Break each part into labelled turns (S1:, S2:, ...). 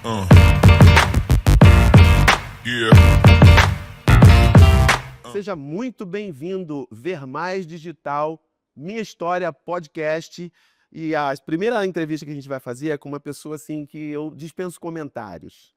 S1: Uh. Yeah.
S2: Seja muito bem-vindo, Ver Mais Digital, Minha História Podcast. E a primeira entrevista que a gente vai fazer é com uma pessoa assim que eu dispenso comentários.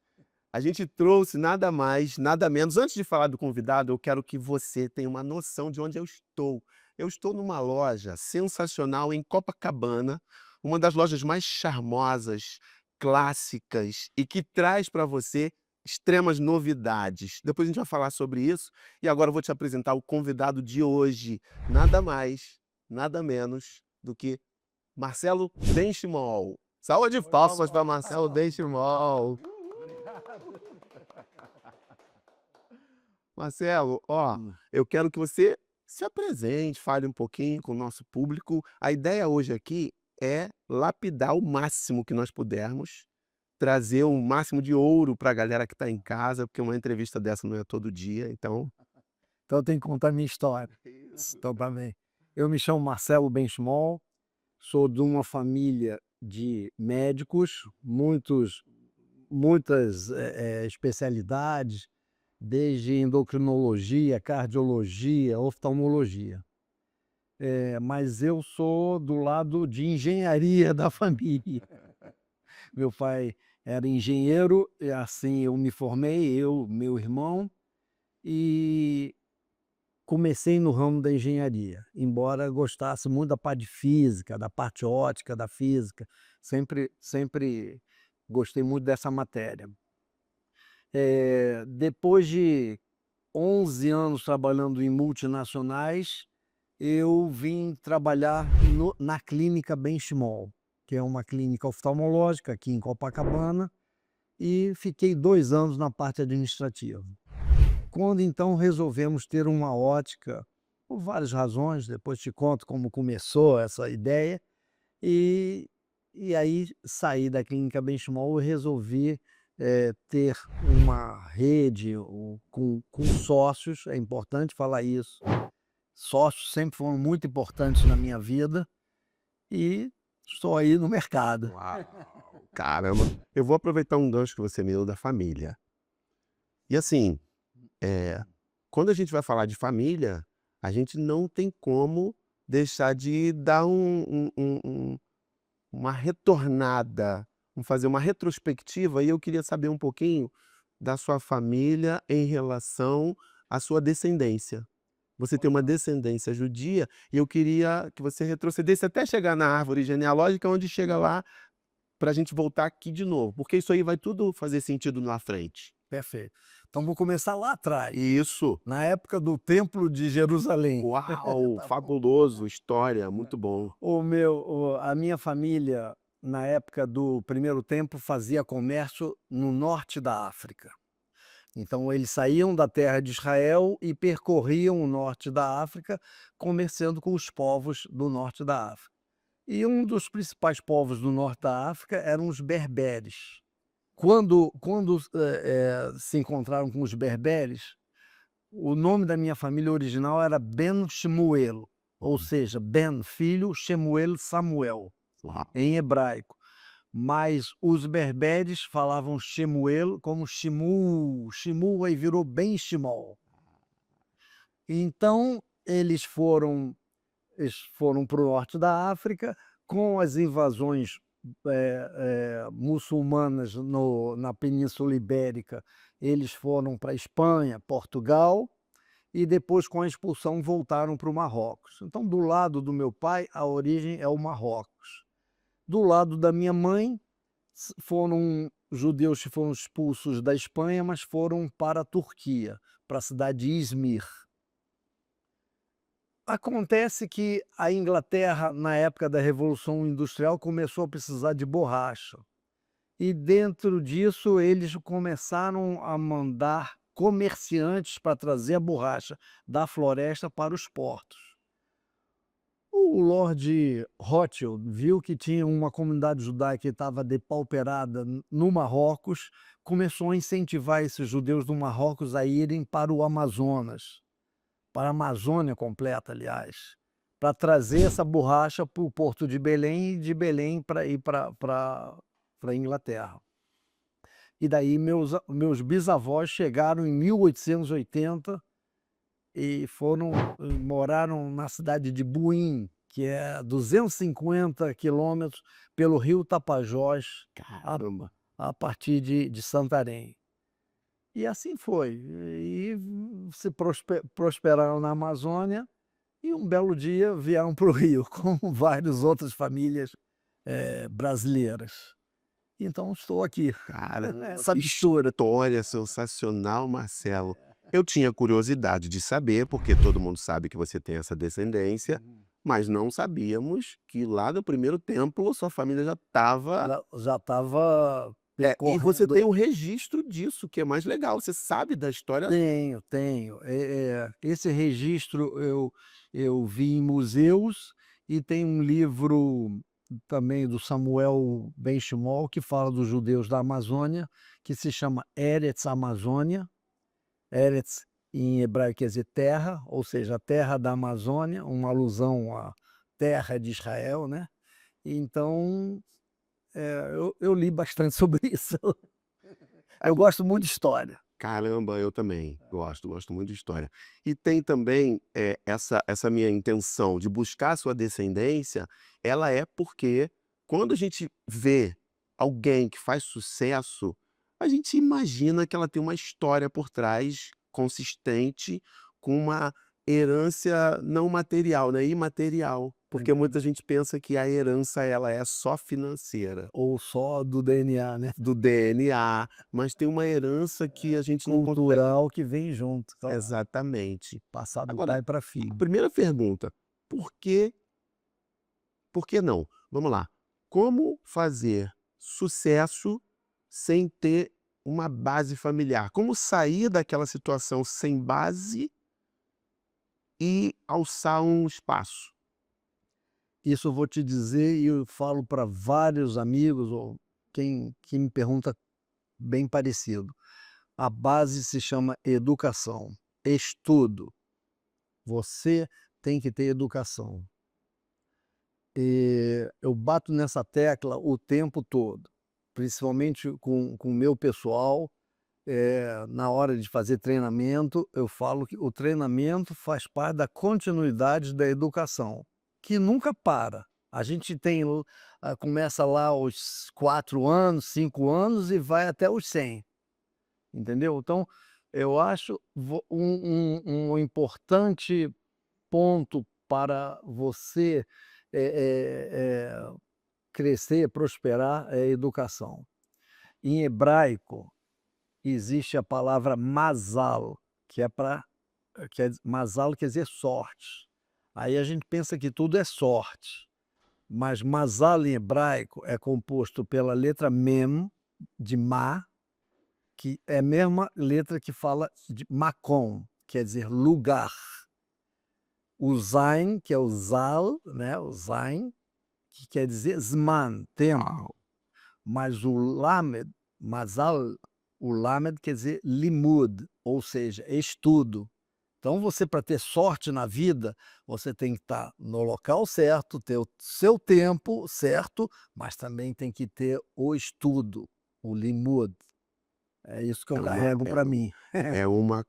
S2: A gente trouxe nada mais, nada menos. Antes de falar do convidado, eu quero que você tenha uma noção de onde eu estou. Eu estou numa loja sensacional em Copacabana, uma das lojas mais charmosas, clássicas e que traz para você extremas novidades. Depois a gente vai falar sobre isso. E agora eu vou te apresentar o convidado de hoje. Nada mais, nada menos do que Marcelo Benchimol. Salve de palmas para Marcelo Benchimol. Marcelo, eu quero que você se apresente, fale um pouquinho com o nosso público. A ideia hoje aqui é lapidar o máximo que nós pudermos, trazer o máximo de ouro para a galera que está em casa, porque uma entrevista dessa não é todo dia, então...
S3: Então eu tenho que contar a minha história. Então tá bem. Eu me chamo Marcelo Benchimol, sou de uma família de médicos, muitas especialidades, desde endocrinologia, cardiologia, oftalmologia. Mas eu sou do lado de engenharia da família. Meu pai era engenheiro, e assim eu me formei, meu irmão, e comecei no ramo da engenharia, embora gostasse muito da parte de física, da parte ótica da física, sempre gostei muito dessa matéria. Depois de 11 anos trabalhando em multinacionais, eu vim trabalhar na clínica Benchimol, que é uma clínica oftalmológica aqui em Copacabana, e fiquei 2 anos na parte administrativa. Quando então resolvemos ter uma ótica, por várias razões, depois te conto como começou essa ideia, e aí saí da clínica Benchimol e resolvi ter uma rede com sócios, é importante falar isso. Sócios sempre foram muito importantes na minha vida e estou aí no mercado.
S2: Uau, caramba! Eu vou aproveitar um gancho que você me deu da família. E assim, quando a gente vai falar de família, a gente não tem como deixar de dar uma retornada, fazer uma retrospectiva, e eu queria saber um pouquinho da sua família em relação à sua descendência. Você tem uma descendência judia e eu queria que você retrocedesse até chegar na árvore genealógica, onde chega lá, para a gente voltar aqui de novo, porque isso aí vai tudo fazer sentido na frente.
S3: Perfeito. Então vou começar lá atrás,
S2: Isso!
S3: na época do Templo de Jerusalém.
S2: Uau, fabuloso, história, muito bom.
S3: A minha família, na época do primeiro templo, fazia comércio no norte da África. Então eles saíam da terra de Israel e percorriam o norte da África, comerciando com os povos do norte da África. E um dos principais povos do norte da África eram os berberes. Quando se encontraram com os berberes, o nome da minha família original era Ben Shemuel, ou seja, Ben, filho, Shemuel, Samuel, em hebraico. Mas os berberes falavam Shemuel como Shimu, aí virou Ben Shimol. Então, eles foram para o norte da África, com as invasões muçulmanas na Península Ibérica. Eles foram para a Espanha, Portugal, e depois, com a expulsão, voltaram para o Marrocos. Então, do lado do meu pai, a origem é o Marrocos. Do lado da minha mãe, foram judeus que foram expulsos da Espanha, mas foram para a Turquia, para a cidade de Izmir. Acontece que a Inglaterra, na época da Revolução Industrial, começou a precisar de borracha. E dentro disso, eles começaram a mandar comerciantes para trazer a borracha da floresta para os portos. O Lord Rothschild viu que tinha uma comunidade judaica que estava depauperada no Marrocos, começou a incentivar esses judeus do Marrocos a irem para o Amazonas, para a Amazônia completa, aliás, para trazer essa borracha para o porto de Belém e de Belém para ir para a Inglaterra. E daí meus bisavós chegaram em 1880 e moraram na cidade de Buim, que é 250 quilômetros pelo rio Tapajós,
S2: Caramba.
S3: a partir de Santarém. E assim foi. E se prosperaram na Amazônia e um belo dia vieram para o Rio, com várias outras famílias brasileiras. Então estou aqui.
S2: Cara,
S3: Essa
S2: que
S3: mistura.
S2: história sensacional, Marcelo. Eu tinha curiosidade de saber, porque todo mundo sabe que você tem essa descendência, mas não sabíamos que lá do primeiro templo sua família já estava.
S3: Já estava
S2: E você
S3: percorrendo.
S2: tem o registro disso, que é mais legal. Você sabe da história.
S3: Tenho. Esse registro eu vi em museus e tem um livro também do Samuel Benchimol, que fala dos judeus da Amazônia, que se chama Eretz Amazônia. Eretz em hebraico quer dizer terra, ou seja, a terra da Amazônia, uma alusão à terra de Israel, né? Então, eu li bastante sobre isso. Eu gosto muito de história.
S2: Caramba, eu também gosto muito de história. E tem também essa minha intenção de buscar a sua descendência, ela é porque quando a gente vê alguém que faz sucesso, a gente imagina que ela tem uma história por trás consistente, com uma herança não material, né, imaterial, porque muita gente pensa que a herança ela é só financeira,
S3: Ou só do DNA, né?
S2: do DNA, mas tem uma herança que a gente não consegue.
S3: Cultural que vem junto, claro.
S2: Exatamente.
S3: Passar do
S2: Agora,
S3: pai para
S2: a
S3: filho.
S2: primeira pergunta, por que não? Vamos lá. Como fazer sucesso sem ter uma base familiar? Como sair daquela situação sem base e alçar um espaço?
S3: Isso eu vou te dizer e eu falo para vários amigos ou quem que me pergunta bem parecido. A base se chama educação, estudo. Você tem que ter educação. E eu bato nessa tecla o tempo todo, principalmente com o meu pessoal. Na hora de fazer treinamento, eu falo que o treinamento faz parte da continuidade da educação, que nunca para. A gente começa lá aos 4 anos, 5 anos e vai até os 100, entendeu? Então, eu acho um importante ponto para você crescer, prosperar é a educação. Em hebraico, existe a palavra mazal, mazal quer dizer sorte. Aí a gente pensa que tudo é sorte, mas mazal em hebraico é composto pela letra mem, de ma, que é a mesma letra que fala de makom, quer dizer lugar. O zain, que é o zal, né, o zain, que quer dizer zman, tempo. Mas o lamed, mazal, o lamed quer dizer limud, ou seja, estudo. Então você, para ter sorte na vida, você tem que estar no local certo, ter o seu tempo certo, mas também tem que ter o estudo, o limud. É isso que eu carrego para mim.
S2: É uma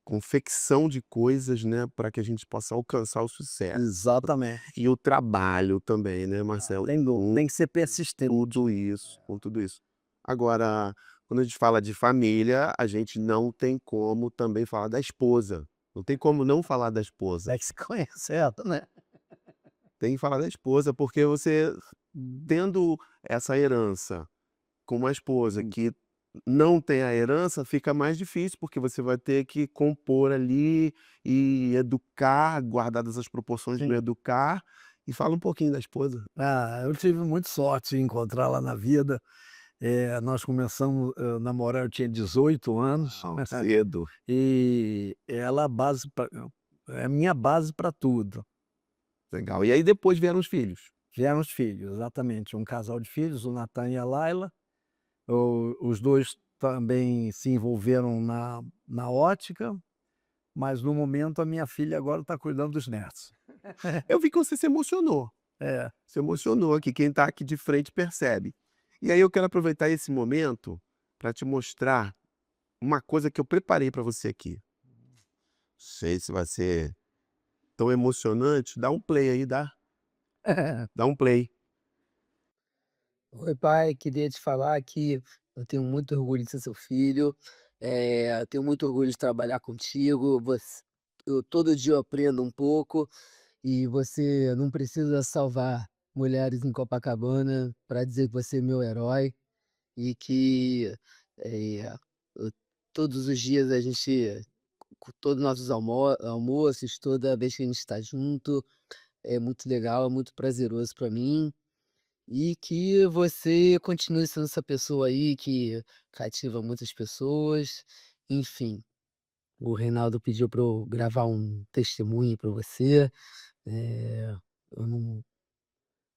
S2: confecção de coisas, né, para que a gente possa alcançar o sucesso.
S3: Exatamente.
S2: E o trabalho também, né, Marcelo?
S3: Sem dúvida, tem que ser persistente.
S2: Tudo isso. Agora, quando a gente fala de família, a gente não tem como também falar da esposa. Não tem como não falar da esposa.
S3: É que se conhece, certo, né?
S2: Tem que falar da esposa, porque você tendo essa herança com uma esposa que não tem a herança, fica mais difícil, porque você vai ter que compor ali e educar, guardadas as proporções do
S3: Sim.
S2: educar. E fala um pouquinho da esposa.
S3: Eu tive muita sorte em encontrá-la na vida. Nós começamos a namorar, eu tinha 18 anos,
S2: Cedo.
S3: e ela é a minha base para tudo.
S2: Legal. E aí depois vieram os filhos.
S3: Vieram os filhos, exatamente, um casal de filhos, o Natan e a Laila. Os 2 também se envolveram na ótica, mas no momento a minha filha agora está cuidando dos netos.
S2: Eu vi que você se emocionou.
S3: É.
S2: Se emocionou aqui, quem está aqui de frente percebe. E aí eu quero aproveitar esse momento para te mostrar uma coisa que eu preparei para você aqui. Sei se vai ser tão emocionante. Dá um play aí, dá um play.
S1: Oi, pai, queria te falar que eu tenho muito orgulho de ser seu filho, eu tenho muito orgulho de trabalhar contigo. Todo dia eu aprendo um pouco e você não precisa salvar mulheres em Copacabana para dizer que você é meu herói e que eh, eu- todos os dias a gente, com todos os nossos almoços, toda vez que a gente está junto, é muito legal, é muito prazeroso para mim. E que você continue sendo essa pessoa aí que cativa muitas pessoas. Enfim, o Reinaldo pediu para eu gravar um testemunho para você. Eu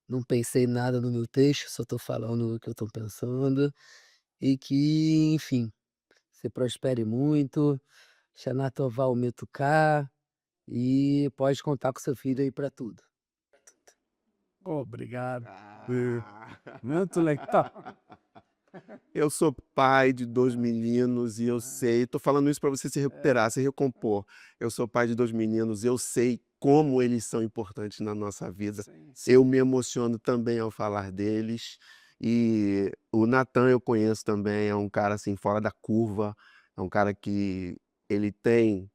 S1: não pensei nada no meu texto, só estou falando o que eu estou pensando. E que, enfim, você prospere muito, Shana Tova Umetuká, e pode contar com seu filho aí para tudo.
S3: Obrigado.
S2: Ah.
S3: Muito legal.
S2: Eu sou pai de 2 meninos e eu sei, tô falando isso para você se recuperar, se recompor. Eu sou pai de 2 meninos, eu sei como eles são importantes na nossa vida.
S3: Sim.
S2: Eu me emociono também ao falar deles. E o Natan eu conheço também, é um cara assim fora da curva, é um cara que ele tem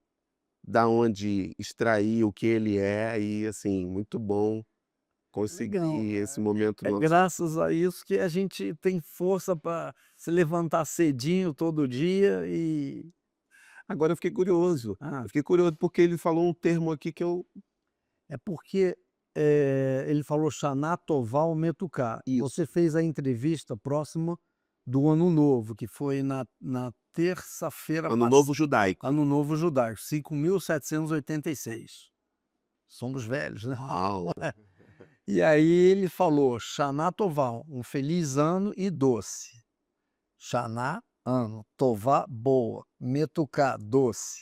S2: da onde extrair o que ele é e assim, muito bom
S3: Legal.
S2: conseguir esse momento
S3: É
S2: nosso.
S3: graças a isso que a gente tem força para se levantar cedinho todo dia e
S2: Agora eu fiquei curioso.
S3: ah,
S2: Eu fiquei curioso porque ele falou um termo aqui que eu
S3: é porque, ele falou Shana Tova Umetuká.
S2: isso,
S3: Você fez a entrevista próxima do Ano Novo, que foi na terça-feira
S2: Ano
S3: passada.
S2: Novo Judaico.
S3: Ano Novo Judaico, 5.786. Somos velhos, né?
S2: Uau!
S3: E aí ele falou: "Shana Tová", um feliz ano e doce. Shana, ano, Tová, boa, Metuká, doce.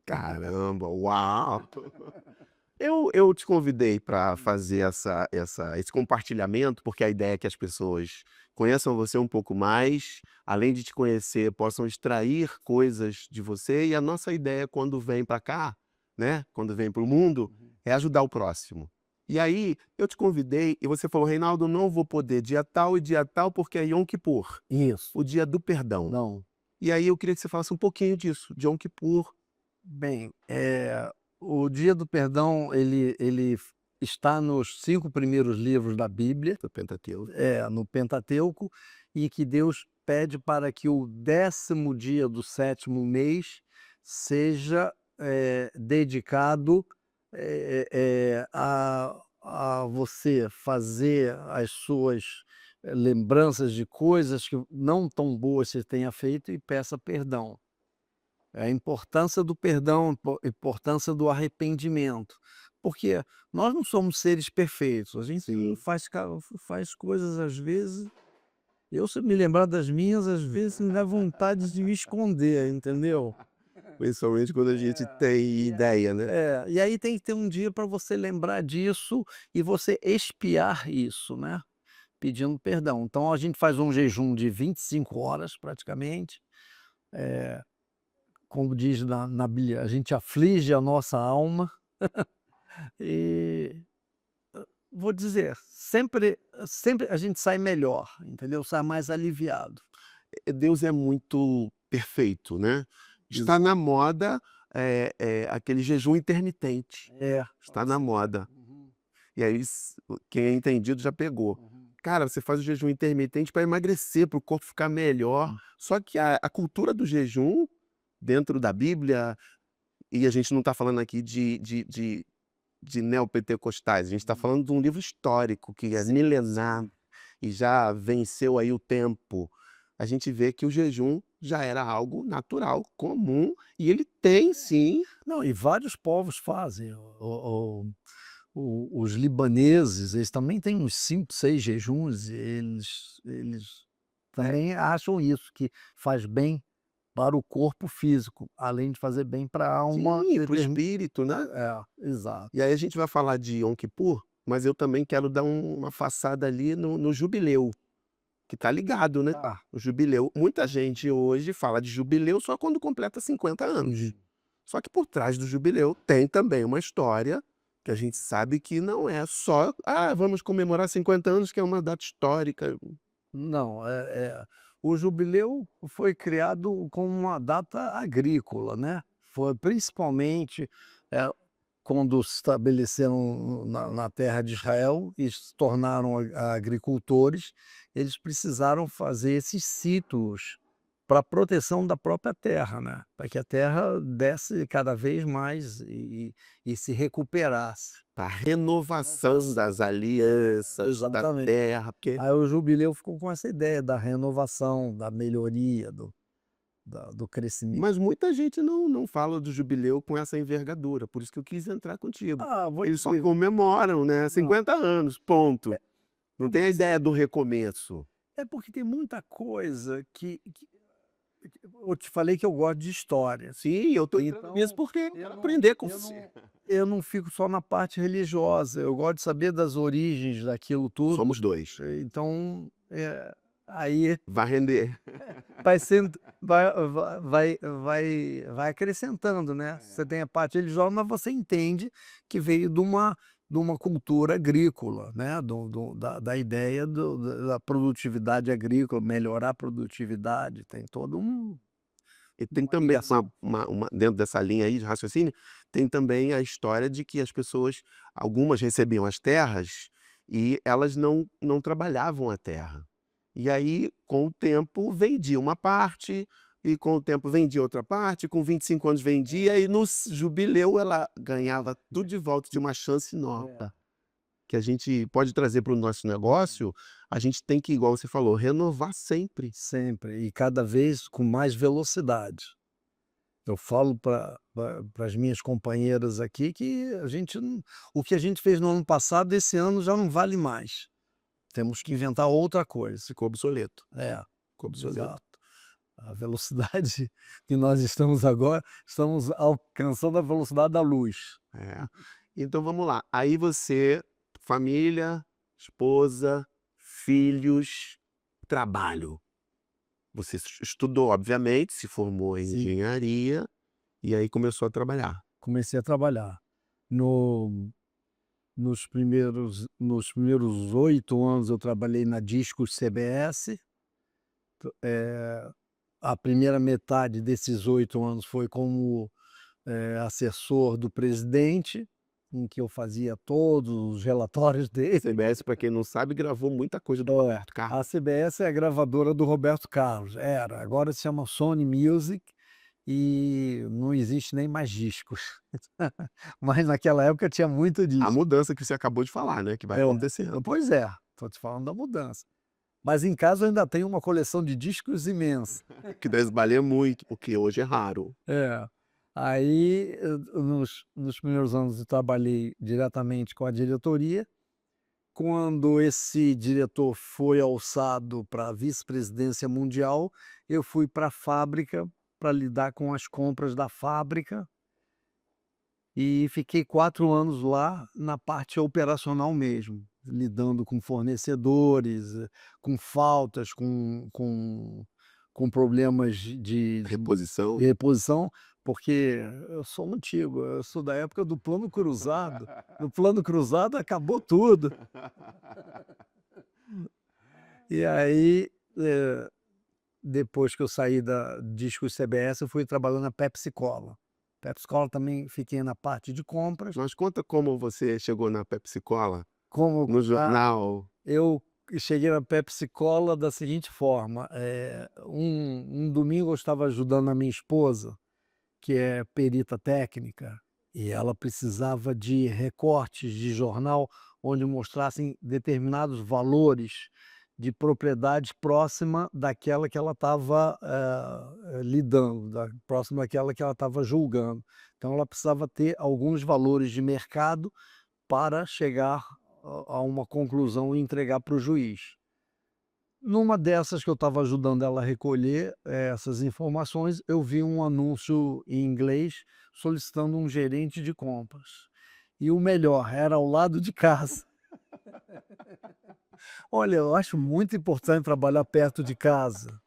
S2: Caramba, uau! Eu te convidei para fazer esse compartilhamento, porque a ideia é que as pessoas conheçam você um pouco mais, além de te conhecer, possam extrair coisas de você, e a nossa ideia quando vem para cá, né, quando vem para o mundo, é ajudar o próximo. E aí, eu te convidei e você falou: "Reinaldo, não vou poder dia tal e dia tal, porque é Yom Kippur,
S3: Isso.
S2: o dia do perdão".
S3: Não.
S2: E aí eu queria que você falasse um pouquinho disso, de Yom Kippur,
S3: Bem, o Dia do Perdão, ele está nos 5 primeiros livros da Bíblia,
S2: do Pentateuco.
S3: no Pentateuco, e que Deus pede para que o 10º dia do 7º mês seja, dedicado, a você fazer as suas, lembranças de coisas que não tão boas você tenha feito e peça perdão. A importância do perdão, importância do arrependimento, porque nós não somos seres perfeitos, a gente
S2: Sim.
S3: faz coisas às vezes, eu se me lembrar das minhas, às vezes me dá vontade de me esconder, entendeu?
S2: Principalmente quando a gente tem ideia, né.
S3: E aí tem que ter um dia para você lembrar disso e você expiar isso, né, pedindo perdão. Então a gente faz um jejum de 25 horas praticamente, como diz na Bíblia, a gente aflige a nossa alma e, vou dizer, sempre a gente sai melhor, entendeu? Sai mais aliviado.
S2: Deus é muito perfeito, né. Está na moda, aquele jejum intermitente,
S3: É.
S2: está na moda.
S3: Uhum,
S2: E aí quem é entendido já pegou.
S3: uhum.
S2: Cara, você faz o jejum intermitente para emagrecer, para o corpo ficar melhor, só que a cultura do jejum, dentro da Bíblia, e a gente não está falando aqui de neopentecostais, a gente está falando de um livro histórico que é milenar e já venceu aí o tempo. A gente vê que o jejum já era algo natural, comum, e ele tem sim.
S3: Não, e vários povos fazem. Os libaneses, eles também têm uns 5, 6 jejuns, e eles também acham isso, que faz bem para o corpo físico, além de fazer bem para a alma.
S2: Sim, para o espírito, né.
S3: Exato.
S2: E aí a gente vai falar de Yom Kippur, mas eu também quero dar uma passada ali no jubileu, que tá ligado, né?
S3: Ah,
S2: O jubileu. Muita gente hoje fala de jubileu só quando completa 50 anos. Só que por trás do jubileu tem também uma história que a gente sabe que não é só, vamos comemorar 50 anos, que é uma data histórica.
S3: não, o jubileu foi criado como uma data agrícola, né? Foi principalmente eh, quando se estabeleceram na terra de Israel e se tornaram agricultores, eles precisaram fazer esses sítios para proteção da própria terra, né? Para que a terra desse cada vez mais e se recuperasse.
S2: A renovação das alianças, da
S3: Exatamente.
S2: terra, porque
S3: Aí o jubileu ficou com essa ideia da renovação, da melhoria, do crescimento.
S2: mas muita gente não fala do jubileu com essa envergadura, por isso que eu quis entrar contigo.
S3: Vou
S2: Eles só
S3: dizer,
S2: comemoram, né,
S3: não,
S2: 50 anos, ponto.
S3: é
S2: Não tem a ideia do recomeço.
S3: é porque tem muita coisa eu te falei que eu gosto de história,
S2: Sim, eu tô entrando
S3: então
S2: nisso porque eu
S3: eu
S2: quero
S3: não
S2: aprender com
S3: eu
S2: você.
S3: não fico só na parte religiosa, eu gosto de saber das origens daquilo tudo,
S2: Somos 2.
S3: então, aí
S2: Vai render.
S3: vai sendo vai acrescentando, né. Você tem a parte religiosa, mas você entende que veio de uma cultura agrícola, né, da ideia da produtividade agrícola, melhorar a produtividade, tem todo
S2: E tem
S3: uma
S2: também
S3: ligação.
S2: dentro dessa linha aí de raciocínio, tem também a história de que as pessoas, algumas recebiam as terras e elas não trabalhavam a terra. E aí, com o tempo, vendia uma parte, e com o tempo vendia outra parte, com 25 anos vendia, e no jubileu ela ganhava tudo de volta, de uma chance
S3: É,
S2: nova. Que a gente pode trazer para o nosso negócio, a gente tem que, igual você falou, renovar sempre.
S3: sempre, e cada vez com mais velocidade. Eu falo para as minhas companheiras aqui que a gente não o que a gente fez no ano passado, esse ano já não vale mais. Temos que inventar outra coisa.
S2: Ficou obsoleto.
S3: É,
S2: Ficou obsoleto.
S3: exato. A velocidade que nós estamos agora, estamos alcançando a velocidade da luz.
S2: É. Então vamos lá. Aí você, família, esposa, filhos, trabalho. Você estudou, obviamente, se formou em
S3: Sim,
S2: engenharia e aí começou a trabalhar.
S3: comecei a trabalhar. No nos primeiros 8 anos eu trabalhei na Discos CBS, a primeira metade desses 8 anos foi como, assessor do presidente, em que eu fazia todos os relatórios dele.
S2: CBS, para quem não sabe, gravou muita coisa do Roberto
S3: A
S2: Carlos.
S3: CBS é a gravadora do Roberto Carlos, agora se chama Sony Music e não existe nem mais discos. Mas naquela época tinha muito
S2: A
S3: disco.
S2: mudança que você acabou de falar, né, que vai acontecendo.
S3: Pois é, estou te falando da mudança. Mas em casa eu ainda tenho uma coleção de discos imensa.
S2: Que deve valer muito, porque hoje é raro.
S3: É. Aí, nos primeiros anos eu trabalhei diretamente com a diretoria. Quando esse diretor foi alçado para a vice-presidência mundial, eu fui para a fábrica para lidar com as compras da fábrica e fiquei 4 anos lá na parte operacional mesmo, lidando com fornecedores, com faltas, com problemas de
S2: Reposição.
S3: reposição, porque eu sou antigo, eu sou da época do plano cruzado. No plano cruzado acabou tudo. E aí, depois que eu saí da Discos CBS, eu fui trabalhando na Pepsi Cola. Pepsi Cola também fiquei na parte de compras.
S2: Mas conta como você chegou na Pepsi Cola,
S3: Como
S2: no
S3: a
S2: jornal.
S3: eu cheguei na Pepsi Cola da seguinte forma, um domingo eu estava ajudando a minha esposa, que é perita técnica, e ela precisava de recortes de jornal onde mostrassem determinados valores de propriedade próxima daquela que ela estava, lidando, próxima daquela que ela estava julgando. Então ela precisava ter alguns valores de mercado para chegar a uma conclusão e entregar para o juiz. Numa dessas que eu estava ajudando ela a recolher, essas informações, eu vi um anúncio em inglês solicitando um gerente de compras. E o melhor, era ao lado de casa. Olha, eu acho muito importante trabalhar perto de casa.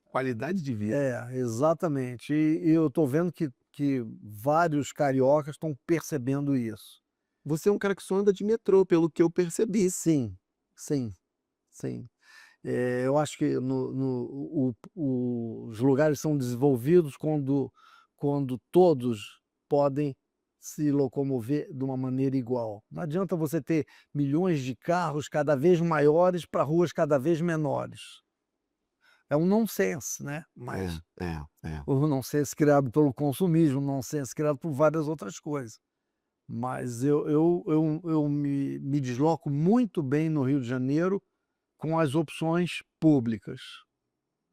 S2: Qualidade de vida.
S3: É, exatamente. E eu estou vendo que vários cariocas estão percebendo isso.
S2: Você é um cara que só anda de metrô, pelo que eu percebi.
S3: Sim, sim, sim. Eu acho que os lugares são desenvolvidos quando todos podem se locomover de uma maneira igual. Não adianta você ter milhões de carros cada vez maiores para ruas cada vez menores. É um nonsense, né? Mas
S2: É.
S3: o nonsense criado pelo consumismo, o nonsense criado por várias outras coisas. Mas eu me desloco muito bem no Rio de Janeiro com as opções públicas.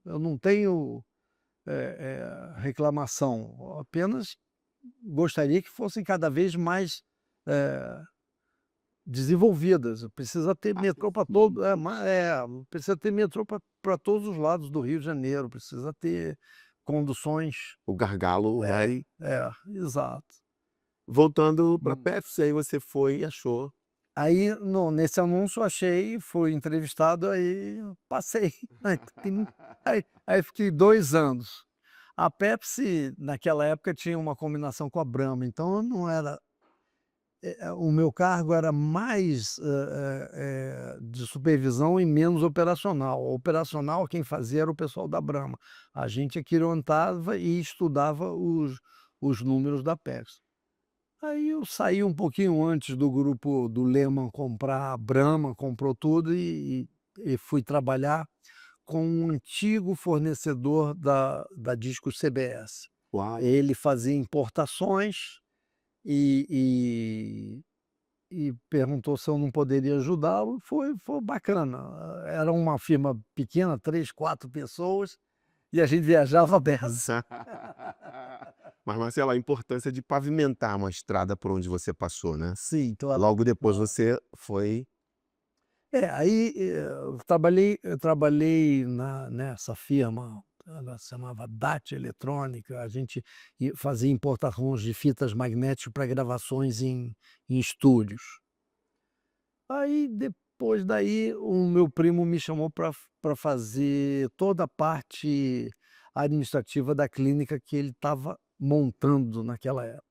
S3: Eu não tenho reclamação, apenas gostaria que fossem cada vez mais desenvolvidas. Precisa ter metrô para todo, precisa ter metrô para todos os lados do Rio de Janeiro, precisa ter conduções.
S2: O gargalo é.
S3: Exato.
S2: Voltando para Pepsi, aí você foi e achou.
S3: Aí, nesse anúncio, achei, fui entrevistado, aí passei. Aí fiquei 2 anos. A Pepsi, naquela época, tinha uma combinação com a Brahma, então não era. O meu cargo era mais de supervisão e menos operacional. O operacional, quem fazia era o pessoal da Brahma. A gente é que orientava e estudava os números da Pepsi. Aí eu saí um pouquinho antes do grupo do Lehman comprar a Brahma, comprou tudo e fui trabalhar com um antigo fornecedor da Discos CBS.
S2: Uau.
S3: Ele fazia importações e perguntou se eu não poderia ajudá-lo. Foi bacana. Era uma firma pequena, 3, 4 pessoas, e a gente viajava 10.
S2: Mas, Marcelo, a importância de pavimentar uma estrada por onde você passou, né?
S3: Sim, então
S2: Logo depois você foi.
S3: aí eu trabalhei nessa firma, ela se chamava DAT Eletrônica, a gente fazia importações de fitas magnéticas para gravações em estúdios. Aí depois daí o meu primo me chamou para fazer toda a parte administrativa da clínica que ele estava montando naquela época.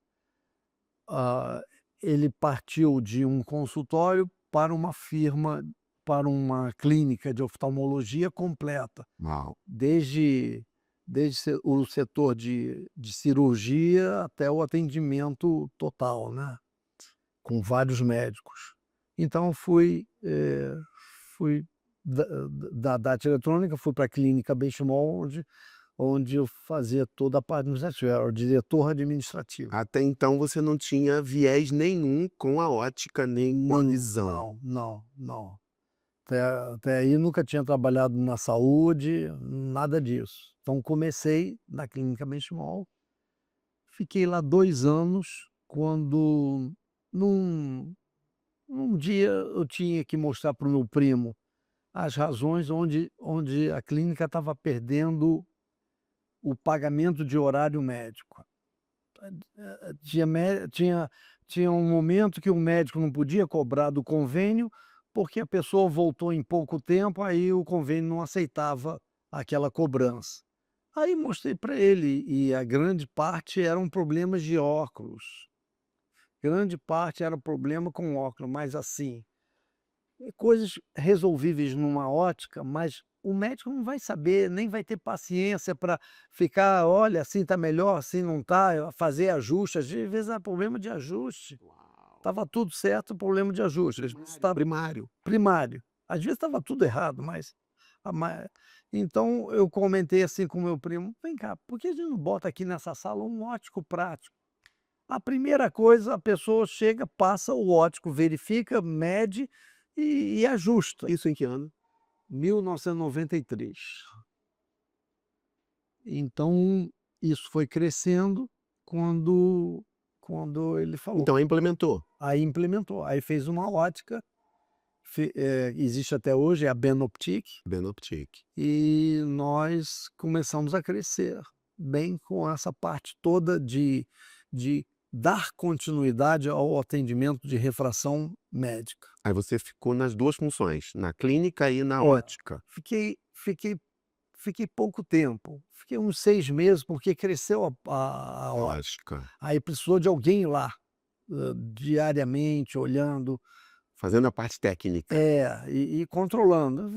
S3: Ele partiu de um consultório para uma firma, para uma clínica de oftalmologia completa,
S2: Uau.
S3: desde o setor de cirurgia até o atendimento total, né, com vários médicos. Então fui da DAT Eletrônica, fui para a clínica Benchimol, onde eu fazia toda a parte administrativa, eu era o diretor administrativo.
S2: Até então você não tinha viés nenhum com a ótica, nem com a visão.
S3: Não. Até aí nunca tinha trabalhado na saúde, nada disso. Então comecei na clínica Benchimol, fiquei lá 2 anos, quando num dia eu tinha que mostrar para o meu primo as razões onde a clínica estava perdendo o pagamento de horário médico. Tinha um momento que o médico não podia cobrar do convênio, porque a pessoa voltou em pouco tempo, aí o convênio não aceitava aquela cobrança. Aí mostrei para ele, e a grande parte eram problemas de óculos. Grande parte era problema com óculos, mas assim, coisas resolvíveis numa ótica, mas o médico não vai saber, nem vai ter paciência para ficar, olha, assim está melhor, assim não está, fazer ajustes. Às vezes é problema de ajuste.
S2: Uau.
S3: Estava tudo certo, problema de ajuste.
S2: Primário.
S3: Primário. Às vezes estava tudo errado, mas então eu comentei assim com meu primo: vem cá, por que a gente não bota aqui nessa sala um ótico prático? A primeira coisa, a pessoa chega, passa o ótico, verifica, mede e ajusta.
S2: Isso em que ano?
S3: 1993. Então, isso foi crescendo quando ele falou.
S2: Então implementou.
S3: Aí implementou, aí fez uma ótica, existe até hoje, é a Benoptic,
S2: Benoptic.
S3: e nós começamos a crescer bem com essa parte toda de dar continuidade ao atendimento de refração médica.
S2: Aí você ficou nas 2 funções, na clínica e na
S3: É.
S2: ótica.
S3: Fiquei pouco tempo, fiquei uns 6 meses, porque cresceu a ótica.
S2: Ótica.
S3: Aí precisou de alguém lá, diariamente olhando,
S2: Fazendo a parte técnica.
S3: e controlando.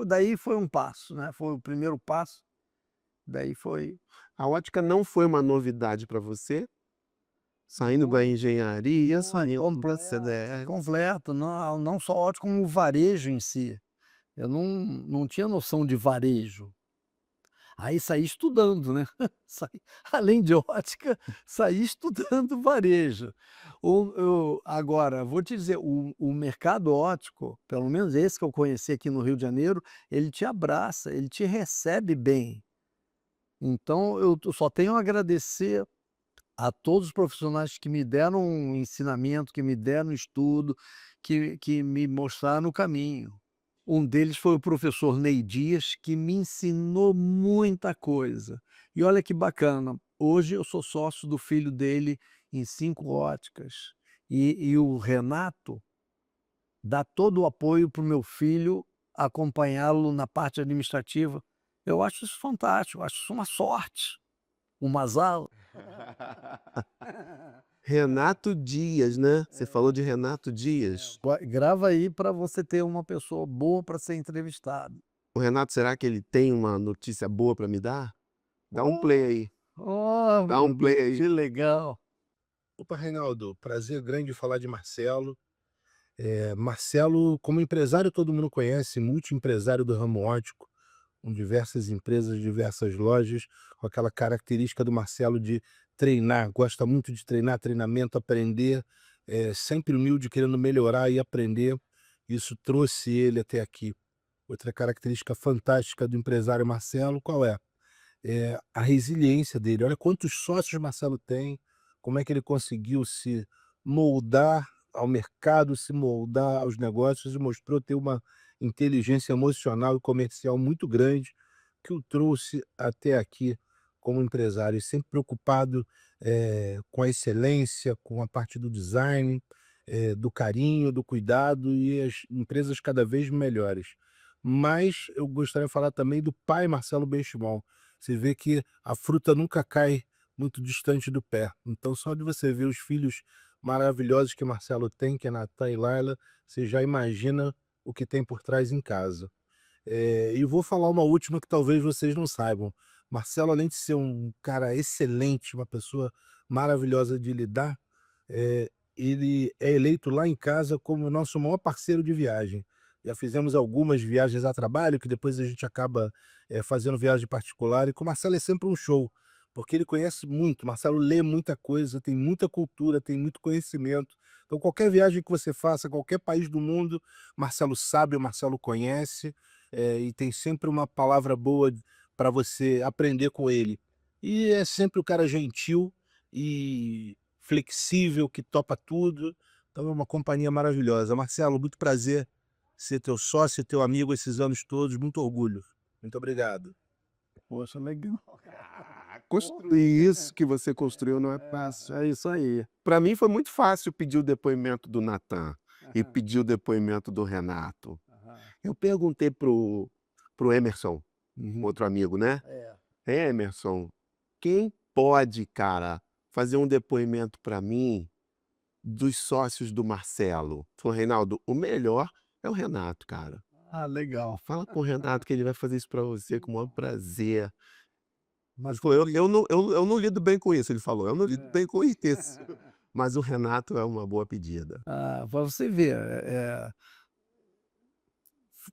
S3: Daí foi um passo, né, foi o primeiro passo, daí foi
S2: A ótica não foi uma novidade para você? Saindo da engenharia, saindo pra CDE.
S3: completo, não só ótica, como o varejo em si. Eu não tinha noção de varejo. Aí saí estudando, né, além de ótica, saí estudando varejo. Agora, vou te dizer, o mercado óptico, pelo menos esse que eu conheci aqui no Rio de Janeiro, ele te abraça, ele te recebe bem. Então eu só tenho a agradecer a todos os profissionais que me deram um ensinamento, que me deram estudo, que me mostraram o caminho. Um deles foi o professor Ney Dias, que me ensinou muita coisa. E olha que bacana, hoje eu sou sócio do filho dele em 5 óticas. E o Renato dá todo o apoio para o meu filho acompanhá-lo na parte administrativa. Eu acho isso fantástico, acho isso uma sorte, um azar.
S2: Renato Dias, né? Você falou de Renato Dias.
S3: Grava aí para você ter uma pessoa boa para ser entrevistado.
S2: O Renato, será que ele tem uma notícia boa para me dar? Dá um play aí.
S3: Oh,
S2: Dá um play aí.
S3: que legal.
S4: Opa, Reinaldo, prazer grande falar de Marcelo. Marcelo, como empresário, todo mundo conhece, multiempresário do ramo óptico, com diversas empresas, diversas lojas, com aquela característica do Marcelo de treinar, gosta muito de treinar, treinamento, aprender, sempre humilde, querendo melhorar e aprender. Isso trouxe ele até aqui. Outra característica fantástica do empresário Marcelo, qual é? A resiliência dele. Olha quantos sócios Marcelo tem, como é que ele conseguiu se moldar ao mercado, se moldar aos negócios e mostrou ter uma inteligência emocional e comercial muito grande, que o trouxe até aqui como empresário, e sempre preocupado com a excelência, com a parte do design, do carinho, do cuidado e as empresas cada vez melhores. Mas eu gostaria de falar também do pai Marcelo Benchimol. Você vê que a fruta nunca cai muito distante do pé. Então, só de você ver os filhos maravilhosos que Marcelo tem, que é Natan e Laila, você já imagina o que tem por trás em casa. E vou falar uma última que talvez vocês não saibam. Marcelo, além de ser um cara excelente, uma pessoa maravilhosa de lidar, ele é eleito lá em casa como o nosso maior parceiro de viagem. Já fizemos algumas viagens a trabalho, que depois a gente acaba fazendo viagem particular, e com o Marcelo é sempre um show, porque ele conhece muito, Marcelo lê muita coisa, tem muita cultura, tem muito conhecimento. Então qualquer viagem que você faça, qualquer país do mundo, Marcelo sabe, o Marcelo conhece, e tem sempre uma palavra boa para você aprender com ele. E é sempre o cara gentil e flexível, que topa tudo. Então é uma companhia maravilhosa. Marcelo, muito prazer ser teu sócio, teu amigo esses anos todos, muito orgulho. Muito obrigado.
S3: Poxa, legal.
S2: Construir isso que você construiu não é fácil.
S3: É isso aí.
S2: Para mim foi muito fácil pedir o depoimento do Natan e pedir o depoimento do Renato. Eu perguntei pro Emerson, outro amigo, né? Emerson, quem pode, cara, fazer um depoimento para mim dos sócios do Marcelo? Falou, Reinaldo, o melhor é o Renato, cara.
S3: Ah, legal.
S2: Fala com o Renato que ele vai fazer isso para você com o maior prazer.
S3: Mas
S2: Ele falou, eu não lido bem com isso, ele falou, eu não lido bem com isso. Mas o Renato é uma boa pedida.
S3: para você ver,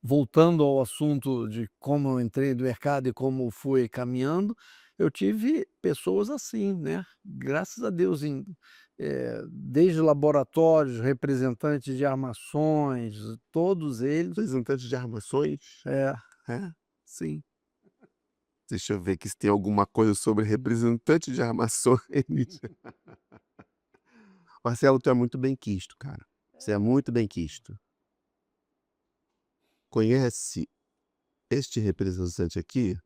S3: voltando ao assunto de como eu entrei no mercado e como fui caminhando, eu tive pessoas assim, né, graças a Deus, desde laboratórios, representantes de armações, todos eles.
S2: Representante de armações?
S3: É,
S2: É, sim. Deixa eu ver aqui se tem alguma coisa sobre representante de armações. Marcelo, tu é muito benquisto, cara. Você é muito benquisto. Conhece este representante aqui?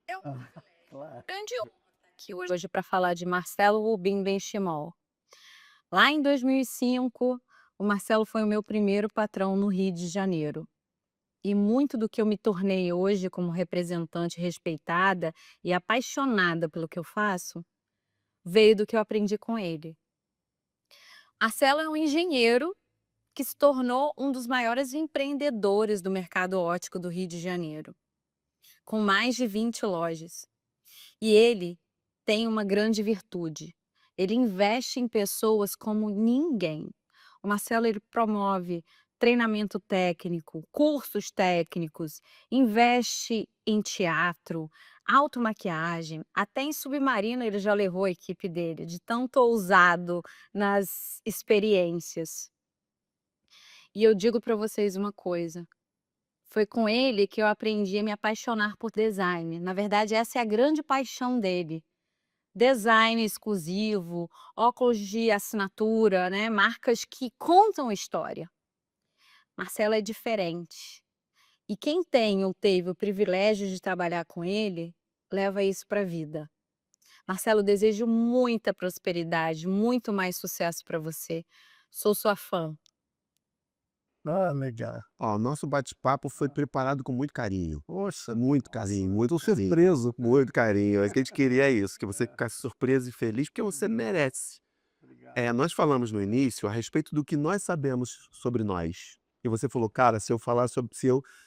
S5: É uma
S3: claro.
S5: grande honra estar aqui hoje para falar de Marcelo Rubim Benchimol. Lá em 2005, o Marcelo foi o meu primeiro patrão no Rio de Janeiro. E muito do que eu me tornei hoje como representante respeitada e apaixonada pelo que eu faço, veio do que eu aprendi com ele. Marcelo é um engenheiro que se tornou um dos maiores empreendedores do mercado óptico do Rio de Janeiro, com mais de 20 lojas. E ele tem uma grande virtude. Ele investe em pessoas como ninguém. O Marcelo, ele promove treinamento técnico, cursos técnicos, investe em teatro, automaquiagem, até em submarino ele já levou a equipe dele, de tanto ousado nas experiências. E eu digo para vocês uma coisa, foi com ele que eu aprendi a me apaixonar por design. Na verdade, essa é a grande paixão dele. Design exclusivo, óculos de assinatura, né? Marcas que contam história. Marcelo é diferente. E quem tem ou teve o privilégio de trabalhar com ele, leva isso para a vida. Marcelo, desejo muita prosperidade, muito mais sucesso para você. Sou sua fã.
S3: Ah, legal.
S2: Ó, o nosso bate-papo foi preparado com muito carinho.
S3: Poxa,
S2: Muito carinho, muito
S3: tô
S2: carinho.
S3: surpreso.
S2: Muito carinho. O que a gente queria é isso, que você ficasse surpreso e feliz, porque você merece. Nós falamos no início a respeito do que nós sabemos sobre nós. E você falou, cara, se eu falar sobre,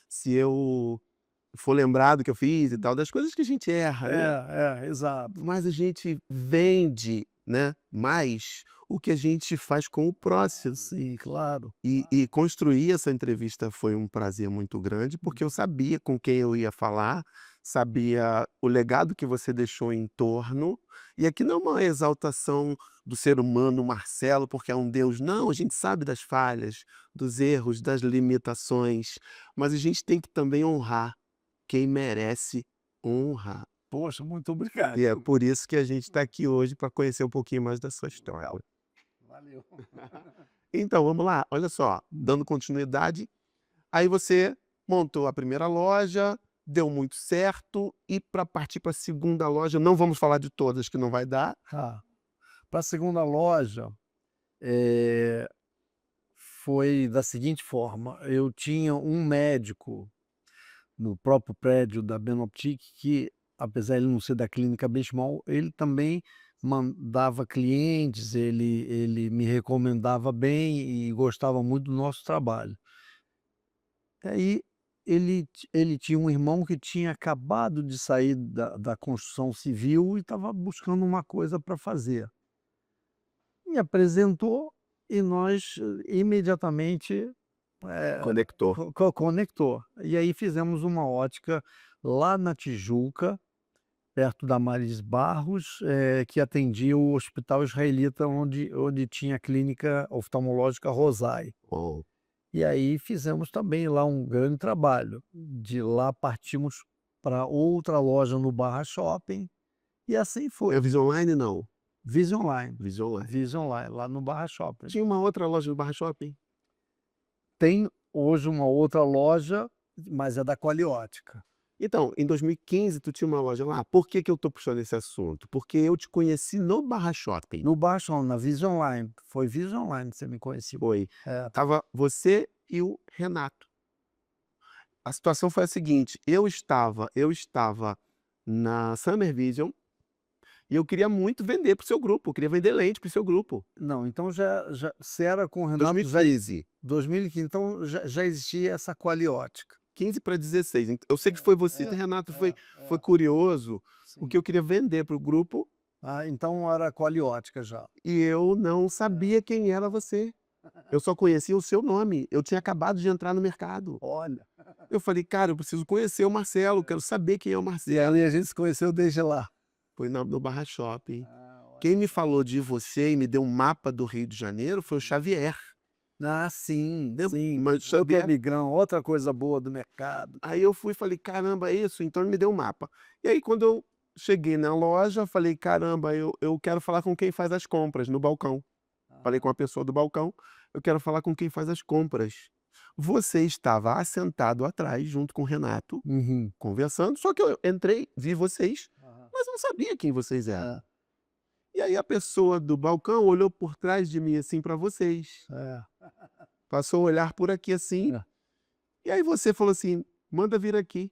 S2: se eu for lembrar do que eu fiz e tal, das coisas que a gente erra, né?
S3: Exato.
S2: Mas a gente vende, né, mais o que a gente faz com o próximo.
S3: Sim, claro.
S2: E construir essa entrevista foi um prazer muito grande, porque eu sabia com quem eu ia falar, sabia o legado que você deixou em torno. E aqui não é uma exaltação do ser humano Marcelo, porque é um Deus. Não, a gente sabe das falhas, dos erros, das limitações, mas a gente tem que também honrar quem merece honra.
S3: Poxa, muito obrigado.
S2: E é por isso que a gente está aqui hoje para conhecer um pouquinho mais da sua história.
S3: Valeu.
S2: Então, vamos lá. Olha só, dando continuidade, aí você montou a primeira loja, deu muito certo, e para partir para a segunda loja, não vamos falar de todas que não vai dar.
S3: Tá. Para a segunda loja, eh, foi da seguinte forma: eu tinha um médico no próprio prédio da Benoptic que, apesar de ele não ser da clínica Benchimol, ele também mandava clientes, ele me recomendava bem e gostava muito do nosso trabalho. Aí ele tinha um irmão que tinha acabado de sair da construção civil e estava buscando uma coisa para fazer. Me apresentou e nós imediatamente
S2: Conectou.
S3: conectou. E aí fizemos uma ótica lá na Tijuca, perto da Maris Barros, que atendia o hospital israelita onde tinha a clínica oftalmológica Rosai.
S2: Bom,
S3: E aí fizemos também lá um grande trabalho. De lá partimos para outra loja no Barra Shopping e assim foi.
S2: é Vision Online? Não.
S3: Vision Line,
S2: Vision Online.
S3: Vision Line, lá no Barra Shopping.
S2: Tinha uma outra loja no Barra Shopping?
S3: Tem hoje uma outra loja, mas é da Qualiótica.
S2: Então, em 2015, tu tinha uma loja lá. Por que que eu tô puxando esse assunto? Porque eu te conheci no Barra Shopping.
S3: No Barra Shopping, na Vision Line. Foi Vision Line que você me conheceu.
S2: Foi.
S3: É,
S2: Tava você e o Renato. A situação foi a seguinte: eu estava na Summer Vision e eu queria muito vender pro seu grupo. Eu queria vender lente pro seu grupo.
S3: não, então se era com o Renato,
S2: 2015.
S3: 2015, então já existia essa Qualiótica.
S2: 15 para 16. Eu sei que foi você, Renato, foi curioso, porque eu queria vender pro grupo
S3: Ah, então era Qualiótica já.
S2: e eu não sabia quem era você. Eu só conhecia o seu nome. Eu tinha acabado de entrar no mercado.
S3: Olha.
S2: Eu falei, cara, eu preciso conhecer o Marcelo, quero saber quem é o Marcelo.
S3: E a gente se conheceu desde lá.
S2: Foi no Barra Shopping. Quem me falou de você e me deu um mapa do Rio de Janeiro foi o Xavier.
S3: Ah, sim, sim.
S2: Mas
S3: Outro
S2: Xavier.
S3: migrão, outra coisa boa do mercado.
S2: Aí eu fui e falei, caramba, é isso? Então ele me deu um mapa. E aí quando eu cheguei na loja, falei, caramba, eu quero falar com quem faz as compras no balcão. Falei com a pessoa do balcão, eu quero falar com quem faz as compras. Você estava assentado atrás, junto com o Renato,
S3: Uhum.
S2: conversando, só que eu entrei, vi vocês, mas eu não sabia quem vocês eram.
S3: É,
S2: E aí a pessoa do balcão olhou por trás de mim assim para vocês.
S3: é,
S2: Passou a olhar por aqui assim.
S3: É.
S2: E aí você falou assim: manda vir aqui.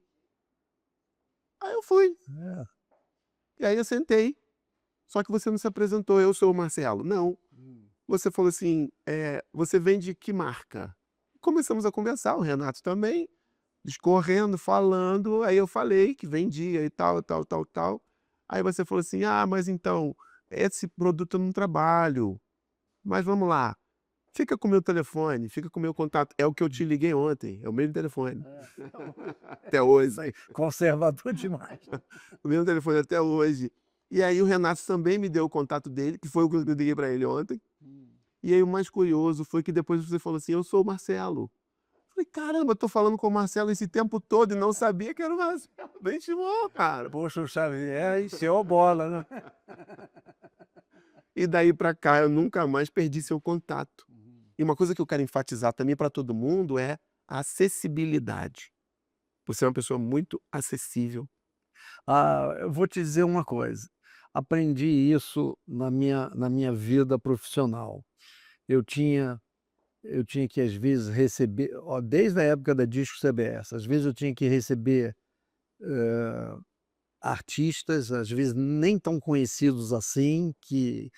S2: Aí eu fui.
S3: é.
S2: E aí eu sentei. Só que você não se apresentou, eu sou o Marcelo. Não. Você falou assim: você vende que marca? Começamos a conversar, o Renato também, discorrendo, falando. Aí eu falei que vendia e tal, tal, tal, tal. Aí você falou assim: ah, mas então, esse produto eu não trabalho. Mas vamos lá. Fica com o meu telefone, fica com o meu contato. É o que eu te liguei ontem, é o mesmo telefone. Até hoje.
S3: Isso aí, conservador demais.
S2: O mesmo telefone até hoje. E aí o Renato também me deu o contato dele, que foi o que eu liguei para ele ontem. E aí o mais curioso foi que depois você falou assim: eu sou o Marcelo. Eu falei: caramba, eu tô falando com o Marcelo esse tempo todo e não sabia que era o Marcelo. Bem bom, cara.
S3: Poxa, o Xavier encheu a bola, né?
S2: E daí para cá eu nunca mais perdi seu contato. E uma coisa que eu quero enfatizar também para todo mundo é a acessibilidade. Você é uma pessoa muito acessível.
S3: Ah, eu vou te dizer uma coisa. Aprendi isso na minha vida profissional. Eu tinha eu tinha que às vezes receber, ó, desde a época da Disco CBS, às vezes eu tinha que receber, eh, artistas, às vezes nem tão conhecidos assim, que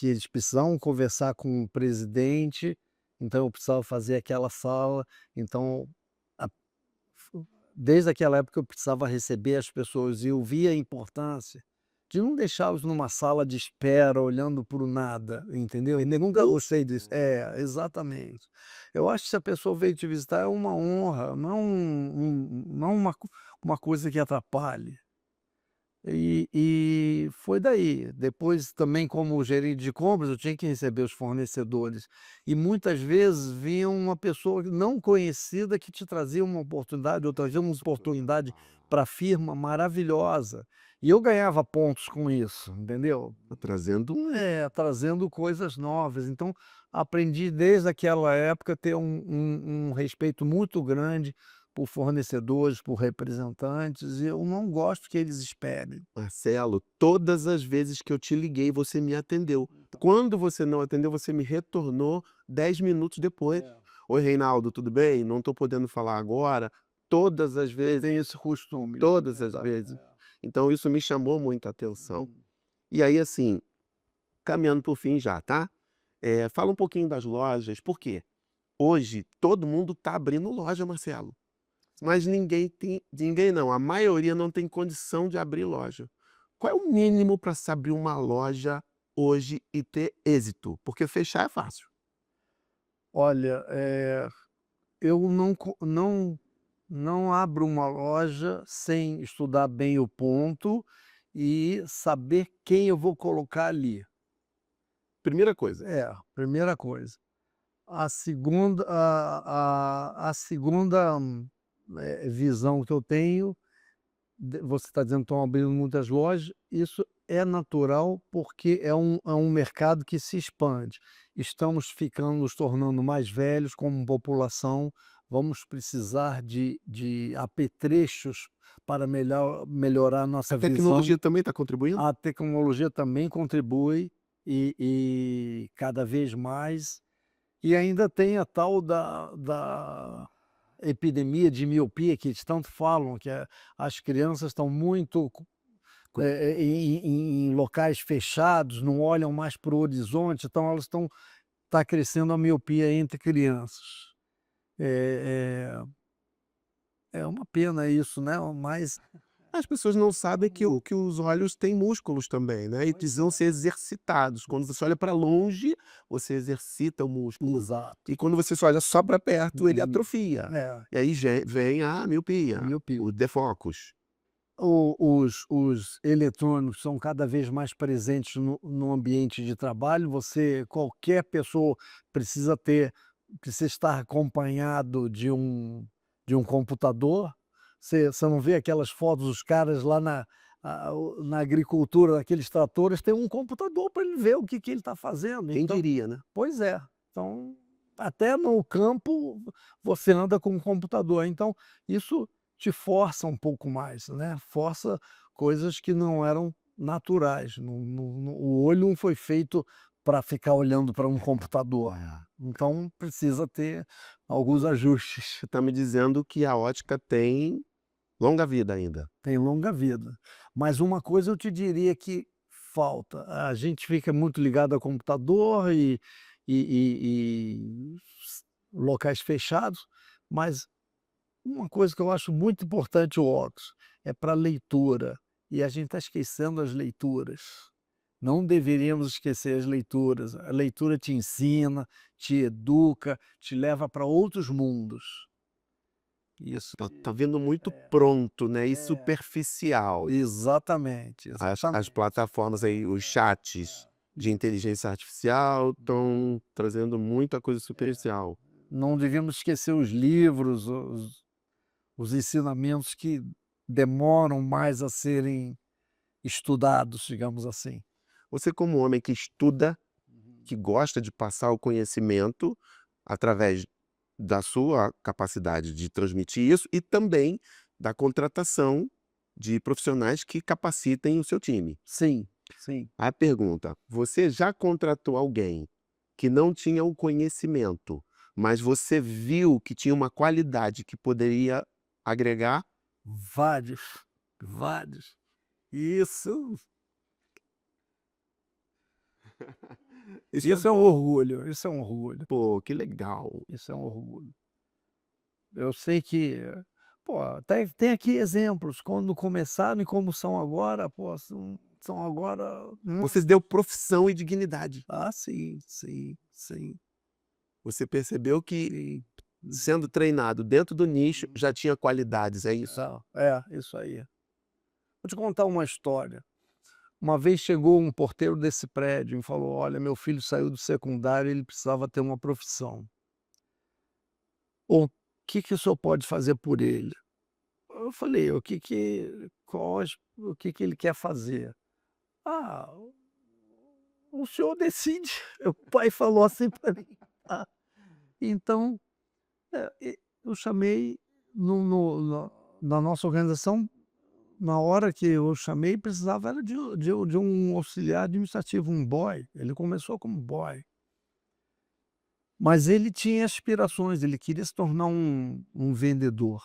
S3: eles precisavam conversar com o presidente, então eu precisava fazer aquela sala, então a desde aquela época eu precisava receber as pessoas e eu via a importância de não deixá-los numa sala de espera olhando para o nada, entendeu? E nunca gostei disso. É, exatamente. Eu acho que se a pessoa veio te visitar é uma honra, não uma coisa que atrapalhe. E foi daí. Depois também como gerente de compras, eu tinha que receber os fornecedores. E muitas vezes vinha uma pessoa não conhecida que te trazia uma oportunidade, ou trazia uma oportunidade para a firma maravilhosa. E eu ganhava pontos com isso, entendeu?
S2: Tá trazendo
S3: Trazendo coisas novas. Então, aprendi desde aquela época a ter um respeito muito grande por fornecedores, por representantes, e eu não gosto que eles esperem.
S2: Marcelo, todas as vezes que eu te liguei, você me atendeu. Quando você não atendeu, você me retornou 10 minutos depois. Oi, Reinaldo, tudo bem? Não estou podendo falar agora. Todas as vezes,
S3: Tem esse costume.
S2: todas as vezes. Então, isso me chamou muita atenção. E aí, assim, caminhando para o fim já, tá? Fala um pouquinho das lojas, por quê? Hoje, todo mundo está abrindo loja, Marcelo. Mas ninguém não, a maioria não tem condição de abrir loja. Qual é o mínimo para se abrir uma loja hoje e ter êxito? Porque fechar é fácil.
S3: Olha, eu não abro uma loja sem estudar bem o ponto e saber quem eu vou colocar ali.
S2: Primeira coisa.
S3: Primeira coisa. A segunda visão que eu tenho, você está dizendo que estão abrindo muitas lojas, isso é natural porque é um mercado que se expande. Estamos ficando, nos tornando mais velhos como população, vamos precisar de apetrechos para melhorar a nossa
S2: A
S3: visão.
S2: tecnologia também está contribuindo?
S3: A tecnologia também contribui e cada vez mais. E ainda tem a tal da epidemia de miopia que eles tanto falam, que as crianças estão muito em locais fechados, não olham mais para o horizonte, então elas está crescendo a miopia entre crianças. É uma pena isso, né? Mas
S2: As pessoas não sabem que os olhos têm músculos também, né? E precisam ser exercitados. Quando você olha para longe, você exercita o músculo.
S3: exato.
S2: E quando você só olha só para perto, ele
S3: Uhum.
S2: atrofia.
S3: É,
S2: E aí vem a miopia,
S3: miopia.
S2: o defocus.
S3: Os eletrônicos são cada vez mais presentes no ambiente de trabalho. Qualquer pessoa precisa estar acompanhado de um computador. Você não vê aquelas fotos dos caras lá na agricultura, naqueles tratores, tem um computador para ele ver o que ele está fazendo.
S2: Quem
S3: Então,
S2: diria, né?
S3: pois é. Então, até no campo você anda com um computador. Então, isso te força um pouco mais, né? Força coisas que não eram naturais. O olho não foi feito para ficar olhando para um computador. Então precisa ter alguns ajustes.
S2: Você está me dizendo que a ótica tem longa vida ainda.
S3: Tem longa vida. Mas uma coisa eu te diria que falta. A gente fica muito ligado ao computador e locais fechados, mas uma coisa que eu acho muito importante o óculos é para leitura. E a gente está esquecendo as leituras. Não deveríamos esquecer as leituras. A leitura te ensina, te educa, te leva para outros mundos. Isso.
S2: Tá vindo muito pronto, né? E superficial.
S3: Exatamente,
S2: As
S3: exatamente.
S2: plataformas aí, os chats de inteligência artificial estão trazendo muita coisa superficial.
S3: Não devíamos esquecer os livros, os ensinamentos que demoram mais a serem estudados, digamos assim.
S2: Você, como homem que estuda, que gosta de passar o conhecimento através da sua capacidade de transmitir isso e também da contratação de profissionais que capacitem o seu time.
S3: Sim, sim.
S2: A pergunta: você já contratou alguém que não tinha o conhecimento, mas você viu que tinha uma qualidade que poderia agregar?
S3: Vários, vários. Isso é um orgulho, isso é um orgulho,
S2: Pô, que legal.
S3: isso é um orgulho. Eu sei que, pô, tem aqui exemplos, quando começaram e como são agora, pô, são agora
S2: Você deu profissão e dignidade.
S3: sim, sim, sim,
S2: Você percebeu que,
S3: sim.
S2: sendo treinado dentro do nicho, já tinha qualidades, é isso?
S3: Isso aí. Vou te contar uma história. Uma vez chegou um porteiro desse prédio e falou: "Olha, meu filho saiu do secundário, ele precisava ter uma profissão. O que o senhor pode fazer por ele?" Eu falei: o que ele quer fazer?" "Ah, o senhor decide." O pai falou assim para mim. Ah, então, eu chamei na nossa organização. Na hora que eu chamei, precisava era de um auxiliar administrativo, um boy. Ele começou como boy. Mas ele tinha aspirações, ele queria se tornar um vendedor.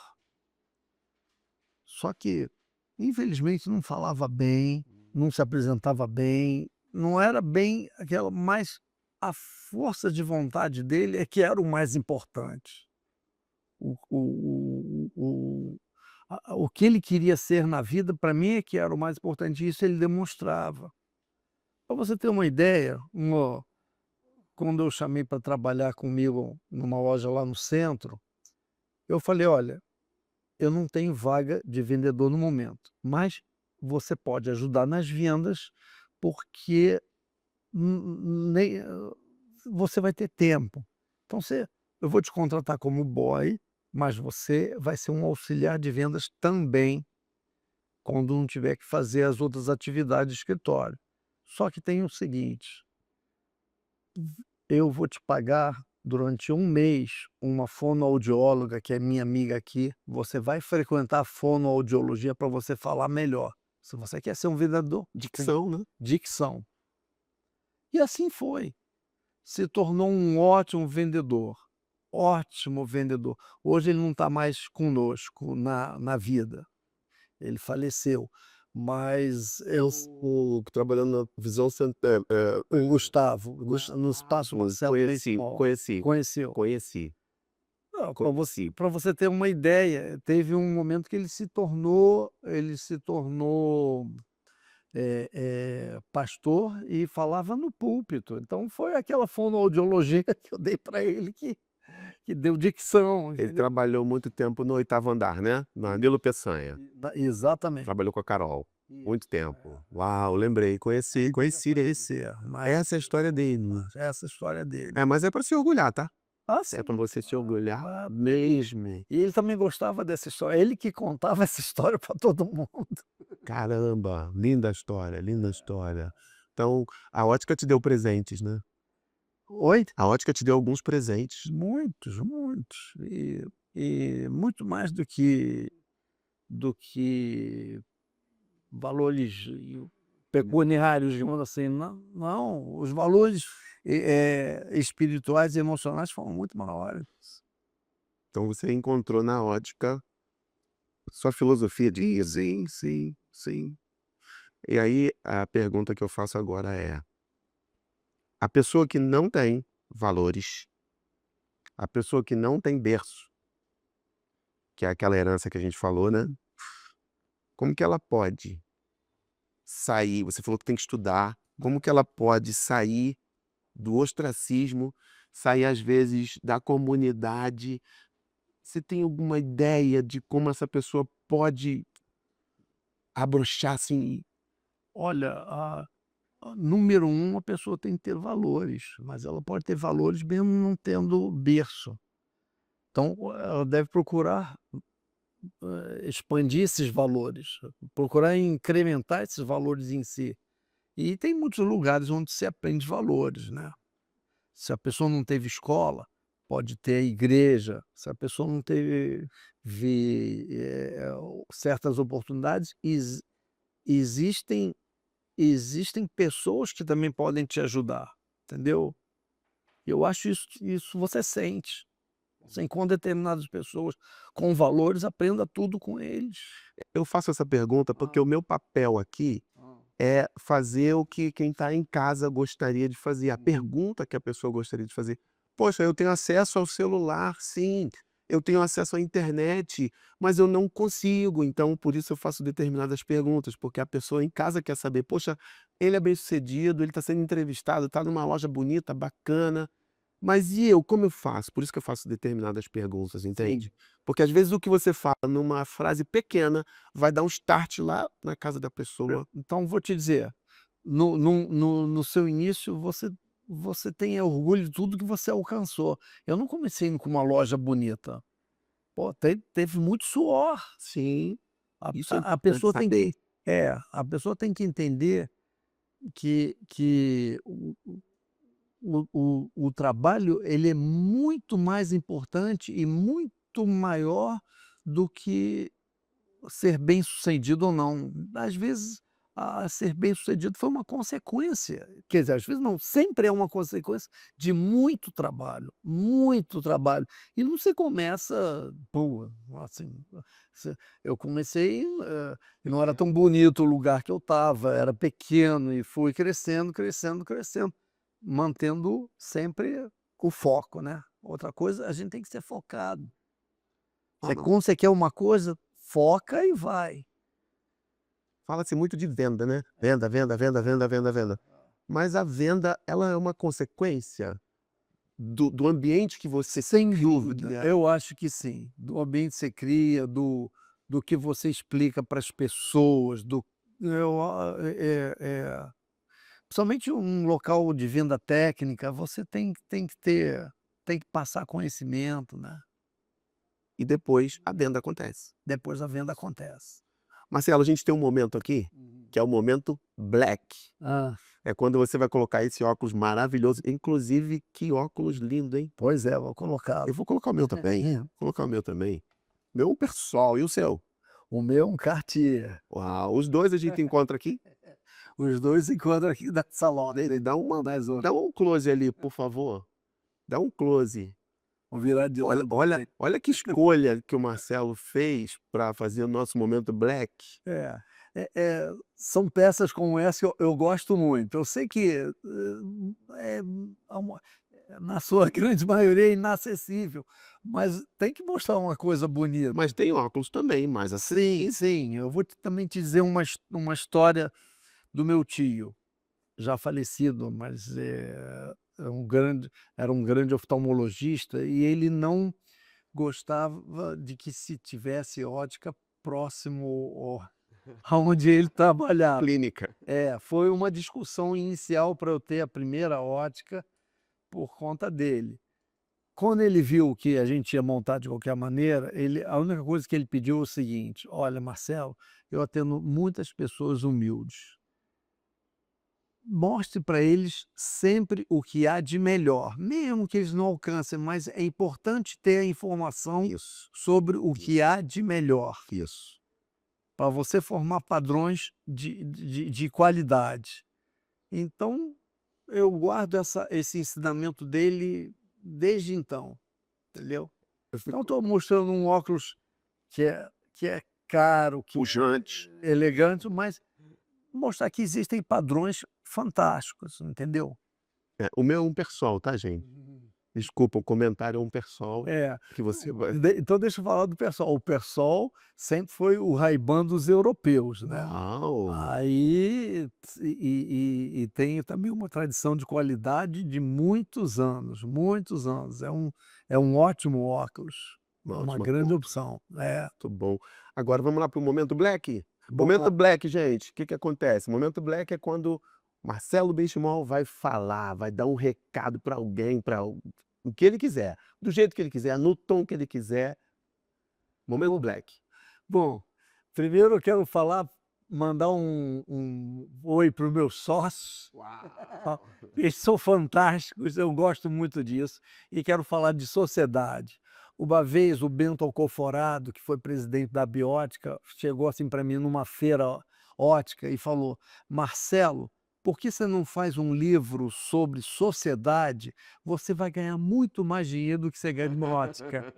S3: Só que, infelizmente, não falava bem, não se apresentava bem, não era bem aquela, mas a força de vontade dele é que era o mais importante. O que ele queria ser na vida, para mim, é que era o mais importante, e isso ele demonstrava. Para você ter uma ideia, quando eu chamei para trabalhar comigo numa loja lá no centro, eu falei: "Olha, eu não tenho vaga de vendedor no momento, mas você pode ajudar nas vendas, porque você vai ter tempo. Então eu vou te contratar como boy, mas você vai ser um auxiliar de vendas também, quando não tiver que fazer as outras atividades de escritório. Só que tem o seguinte, eu vou te pagar durante um mês uma fonoaudióloga, que é minha amiga aqui. Você vai frequentar a fonoaudiologia para você falar melhor. Se você quer ser um vendedor,
S2: Dicção, né?
S3: dicção." E assim foi. Se tornou um ótimo vendedor. Ótimo vendedor. Hoje ele não está mais conosco na vida. Ele faleceu. Mas
S2: Trabalhando na visão
S3: o Gustavo, no Espaço Marcelo conheceu.
S2: conheci.
S3: Para você ter uma ideia, teve um momento que ele se tornou pastor e falava no púlpito. Então foi aquela fonoaudiologia que eu dei para ele que deu dicção.
S2: Ele trabalhou muito tempo no 8º andar, né? Na Nilo Peçanha.
S3: Exatamente.
S2: Trabalhou com a Carol. Muito tempo. Uau, lembrei. Conheci esse. Essa é a história dele.
S3: Essa é a história dele.
S2: Mas é para se orgulhar, tá?
S3: Sim.
S2: É para você se orgulhar mesmo.
S3: E ele também gostava dessa história. Ele que contava essa história para todo mundo.
S2: Caramba, linda história, linda história. Então, a ótica te deu presentes, né?
S3: Oi?
S2: A ótica te deu alguns presentes.
S3: Muitos, muitos. E muito mais do que valores pecuniários, digamos assim, não, os valores espirituais e emocionais foram muito maiores.
S2: Então você encontrou na ótica sua filosofia de sim, sim, sim. E aí a pergunta que eu faço agora é: a pessoa que não tem valores, a pessoa que não tem berço, que é aquela herança que a gente falou, né? Como que ela pode sair? Você falou que tem que estudar. Como que ela pode sair do ostracismo, sair às vezes da comunidade? Você tem alguma ideia de como essa pessoa pode abrochar assim?
S3: Olha, número um, a pessoa tem que ter valores, mas ela pode ter valores mesmo não tendo berço. Então, ela deve procurar expandir esses valores, procurar incrementar esses valores em si. E tem muitos lugares onde se aprende valores, né? Se a pessoa não teve escola, pode ter a igreja. Se a pessoa não teve certas oportunidades, existem existem pessoas que também podem te ajudar, entendeu? Eu acho isso você sente. Você encontra determinadas pessoas com valores, aprenda tudo com eles.
S2: Eu faço essa pergunta porque o meu papel aqui é fazer o que quem está em casa gostaria de fazer. A pergunta que a pessoa gostaria de fazer: poxa, eu tenho acesso ao celular, sim, eu tenho acesso à internet, mas eu não consigo. Então, por isso eu faço determinadas perguntas, porque a pessoa em casa quer saber: poxa, ele é bem-sucedido, ele está sendo entrevistado, está numa loja bonita, bacana. Mas e eu, como eu faço? Por isso que eu faço determinadas perguntas, entende? Porque às vezes o que você fala numa frase pequena vai dar um start lá na casa da pessoa.
S3: Então, vou te dizer, no seu início, você tem orgulho de tudo que você alcançou. Eu não comecei com uma loja bonita. Pô, teve muito suor.
S2: Sim,
S3: A,
S2: isso é
S3: a
S2: importante
S3: pessoa tem
S2: saber.
S3: que, a pessoa tem que entender que o trabalho ele é muito mais importante e muito maior do que ser bem-sucedido ou não. Às vezes, ser bem-sucedido foi uma consequência, quer dizer, às vezes não, sempre é uma consequência de muito trabalho, muito trabalho. E não se começa, pô, assim, eu comecei, não era tão bonito o lugar que eu estava, era pequeno e fui crescendo, crescendo, crescendo, mantendo sempre o foco, né? Outra coisa, a gente tem que ser focado.
S2: Não.
S3: Quando você quer uma coisa, foca e vai.
S2: Fala-se muito de venda, né? Venda, venda, venda, venda, venda, venda. Mas a venda, ela é uma consequência do ambiente que você
S3: Sem
S2: cria.
S3: dúvida, eu acho que sim. Do ambiente que você cria, do que você explica para as pessoas, principalmente um local de venda técnica, você tem que passar conhecimento, né?
S2: E depois a venda acontece.
S3: Depois a venda acontece.
S2: Marcelo, a gente tem um momento aqui, que é o momento black.
S3: Ah,
S2: É quando você vai colocar esse óculos maravilhoso. Inclusive, que óculos lindo, hein?
S3: pois é, vou colocar.
S2: Eu vou colocar o meu também. Vou colocar o meu também. Meu é um Persol. E o seu?
S3: O meu é um Cartier.
S2: Uau, os dois a gente encontra aqui.
S3: Os dois se encontram aqui na salão, né?
S2: Dá um close ali, por favor. Dá um close.
S3: Vou virar de
S2: Olha,
S3: lado.
S2: olha que escolha que o Marcelo fez para fazer o nosso momento black.
S3: São peças como essa que eu gosto muito. Eu sei que na sua grande maioria é inacessível, mas tem que mostrar uma coisa bonita.
S2: Mas tem óculos também, mas assim.
S3: Sim. Eu vou também te dizer uma história do meu tio, já falecido, mas era um grande oftalmologista e ele não gostava de que se tivesse ótica próximo aonde ele trabalhava.
S2: Clínica.
S3: Foi uma discussão inicial para eu ter a primeira ótica por conta dele. Quando ele viu que a gente ia montar de qualquer maneira, a única coisa que ele pediu é o seguinte: olha, Marcelo, eu atendo muitas pessoas humildes. Mostre para eles sempre o que há de melhor, mesmo que eles não alcancem, mas é importante ter a informação
S2: Isso,
S3: sobre o que há de melhor.
S2: isso.
S3: para você formar padrões de qualidade. Então, eu guardo esse ensinamento dele desde então, entendeu?
S2: Eu
S3: Então,
S2: fico
S3: estou mostrando um óculos que é caro, que
S2: pujante.
S3: é elegante, mas mostrar que existem padrões fantásticos, entendeu?
S2: O meu é um Persol, tá, gente? Desculpa, o comentário é um Persol
S3: É.
S2: que você vai.
S3: Então deixa eu falar do Persol. O Persol sempre foi o Ray-Ban dos europeus, né?
S2: Uau!
S3: Aí e tem também uma tradição de qualidade de muitos anos, muitos anos. É um ótimo óculos,
S2: Uma
S3: uma
S2: ótima
S3: grande
S2: cor,
S3: opção. É.
S2: muito bom. Agora vamos lá para o Momento Black?
S3: Vamos
S2: Momento
S3: lá.
S2: Black, gente, o que que acontece? Momento Black é quando Marcelo Benchimol vai falar, vai dar um recado para alguém, para o que ele quiser, do jeito que ele quiser, no tom que ele quiser. Momento Black.
S3: Bom, primeiro eu quero mandar um oi para os meus sócios. Eles são fantásticos, eu gosto muito disso. E quero falar de sociedade. Uma vez o Bento Alcoforado, que foi presidente da Biótica, chegou assim para mim numa feira ótica e falou: Marcelo, por que você não faz um livro sobre sociedade? Você vai ganhar muito mais dinheiro do que você ganha de ótica.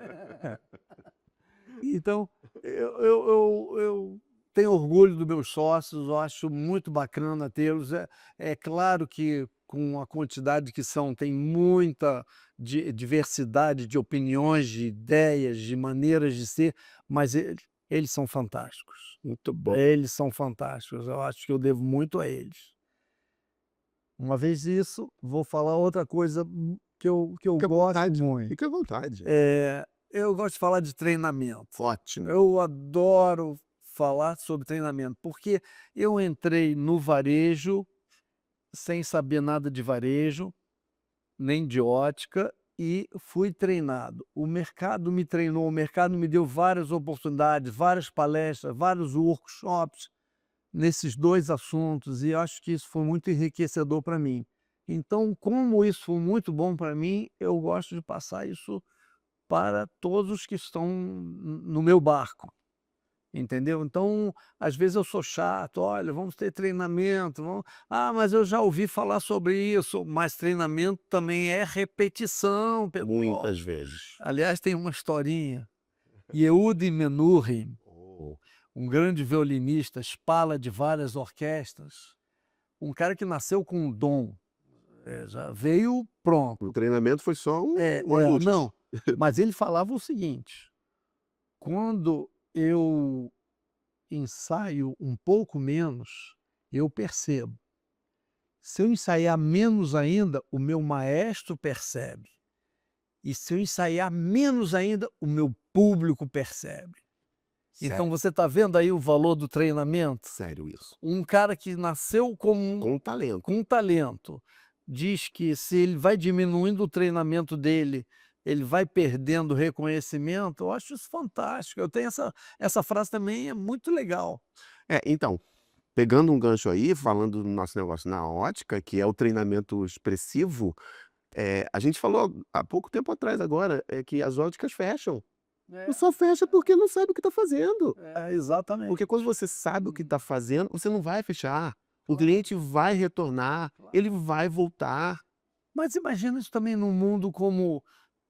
S3: Então, eu tenho orgulho dos meus sócios, eu acho muito bacana tê-los. É claro que com a quantidade que são, tem muita diversidade de opiniões, de ideias, de maneiras de ser, mas eles são fantásticos.
S2: Muito bom.
S3: Eles são fantásticos, eu acho que eu devo muito a eles. Uma vez isso, vou falar outra coisa que eu
S2: Fica à
S3: gosto
S2: vontade,
S3: muito.
S2: fica à vontade.
S3: Eu gosto de falar de treinamento.
S2: Ótimo.
S3: Eu adoro falar sobre treinamento, porque eu entrei no varejo sem saber nada de varejo, nem de ótica, e fui treinado. O mercado me treinou, o mercado me deu várias oportunidades, várias palestras, vários workshops nesses dois assuntos, e acho que isso foi muito enriquecedor para mim. Então, como isso foi muito bom para mim, eu gosto de passar isso para todos os que estão no meu barco, entendeu? Então, às vezes eu sou chato, olha, vamos ter treinamento, mas eu já ouvi falar sobre isso, mas treinamento também é repetição.
S2: Muitas vezes.
S3: Aliás, tem uma historinha. Yehudi Menuhin,
S2: Oh,
S3: um grande violinista, espala de várias orquestras, um cara que nasceu com um dom, já veio pronto.
S2: o treinamento foi só um ajuste.
S3: Não, mas ele falava o seguinte: quando eu ensaio um pouco menos, eu percebo. Se eu ensaiar menos ainda, o meu maestro percebe. E se eu ensaiar menos ainda, o meu público percebe. Então você está vendo aí o valor do treinamento?
S2: Sério isso.
S3: Um cara que nasceu
S2: Com talento.
S3: com talento diz que se ele vai diminuindo o treinamento dele, ele vai perdendo reconhecimento. Eu acho isso fantástico. Eu tenho essa frase também, é muito legal.
S2: Então, pegando um gancho aí, falando do nosso negócio na ótica, que é o treinamento expressivo, a gente falou há pouco tempo atrás agora, que as óticas fecham. Só fecha porque não sabe o que está fazendo.
S3: Exatamente.
S2: Porque quando você sabe o que está fazendo, você não vai fechar. O cliente vai retornar, ele vai voltar.
S3: Mas imagina isso também num mundo como...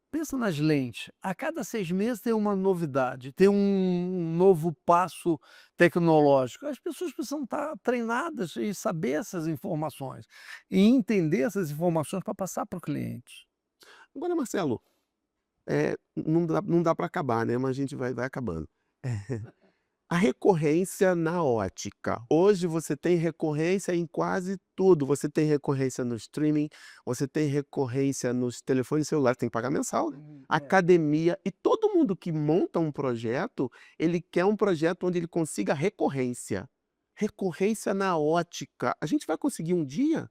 S3: Pensa nas lentes. A cada 6 meses tem uma novidade, tem um novo passo tecnológico. As pessoas precisam estar treinadas e saber essas informações, e entender essas informações para passar para o cliente.
S2: Agora, Marcelo, não dá para acabar, né? Mas a gente vai acabando. A recorrência na ótica. Hoje você tem recorrência em quase tudo. Você tem recorrência no streaming, você tem recorrência nos telefones celulares, tem que pagar mensal, né? Academia. E todo mundo que monta um projeto, ele quer um projeto onde ele consiga recorrência. Recorrência na ótica. A gente vai conseguir um dia?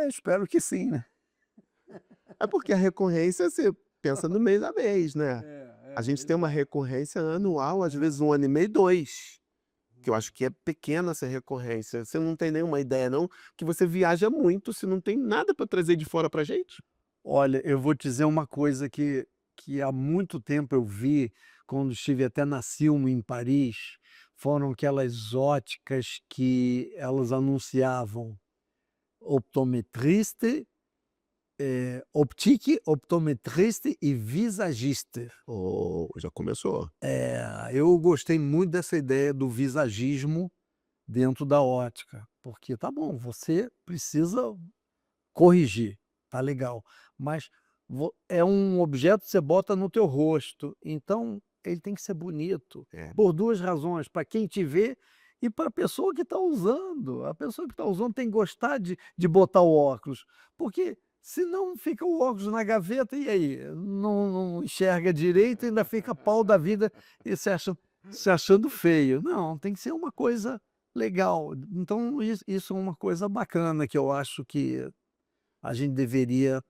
S3: Espero que sim, né?
S2: É porque a recorrência você pensa no mês a mês, né? A gente tem uma recorrência anual, às vezes 1 ano e meio, 2. Que eu acho que é pequena essa recorrência. Você não tem nenhuma ideia, não? Que você viaja muito, se não tem nada para trazer de fora pra gente?
S3: Olha, eu vou te dizer uma coisa que há muito tempo eu vi quando estive até na Silmo, em Paris, foram aquelas óticas que elas anunciavam optometriste, optique, optometriste e visagiste.
S2: Oh, já começou.
S3: Eu gostei muito dessa ideia do visagismo dentro da ótica, porque tá bom, você precisa corrigir, tá legal, mas é um objeto que você bota no teu rosto, então ele tem que ser bonito,
S2: É.
S3: por 2 razões, para quem te vê e para a pessoa que está usando. A pessoa que está usando tem que gostar de botar o óculos, porque senão fica o óculos na gaveta e aí? Não enxerga direito e ainda fica pau da vida e se achando feio. Não, tem que ser uma coisa legal. Então isso é uma coisa bacana que eu acho que a gente deveria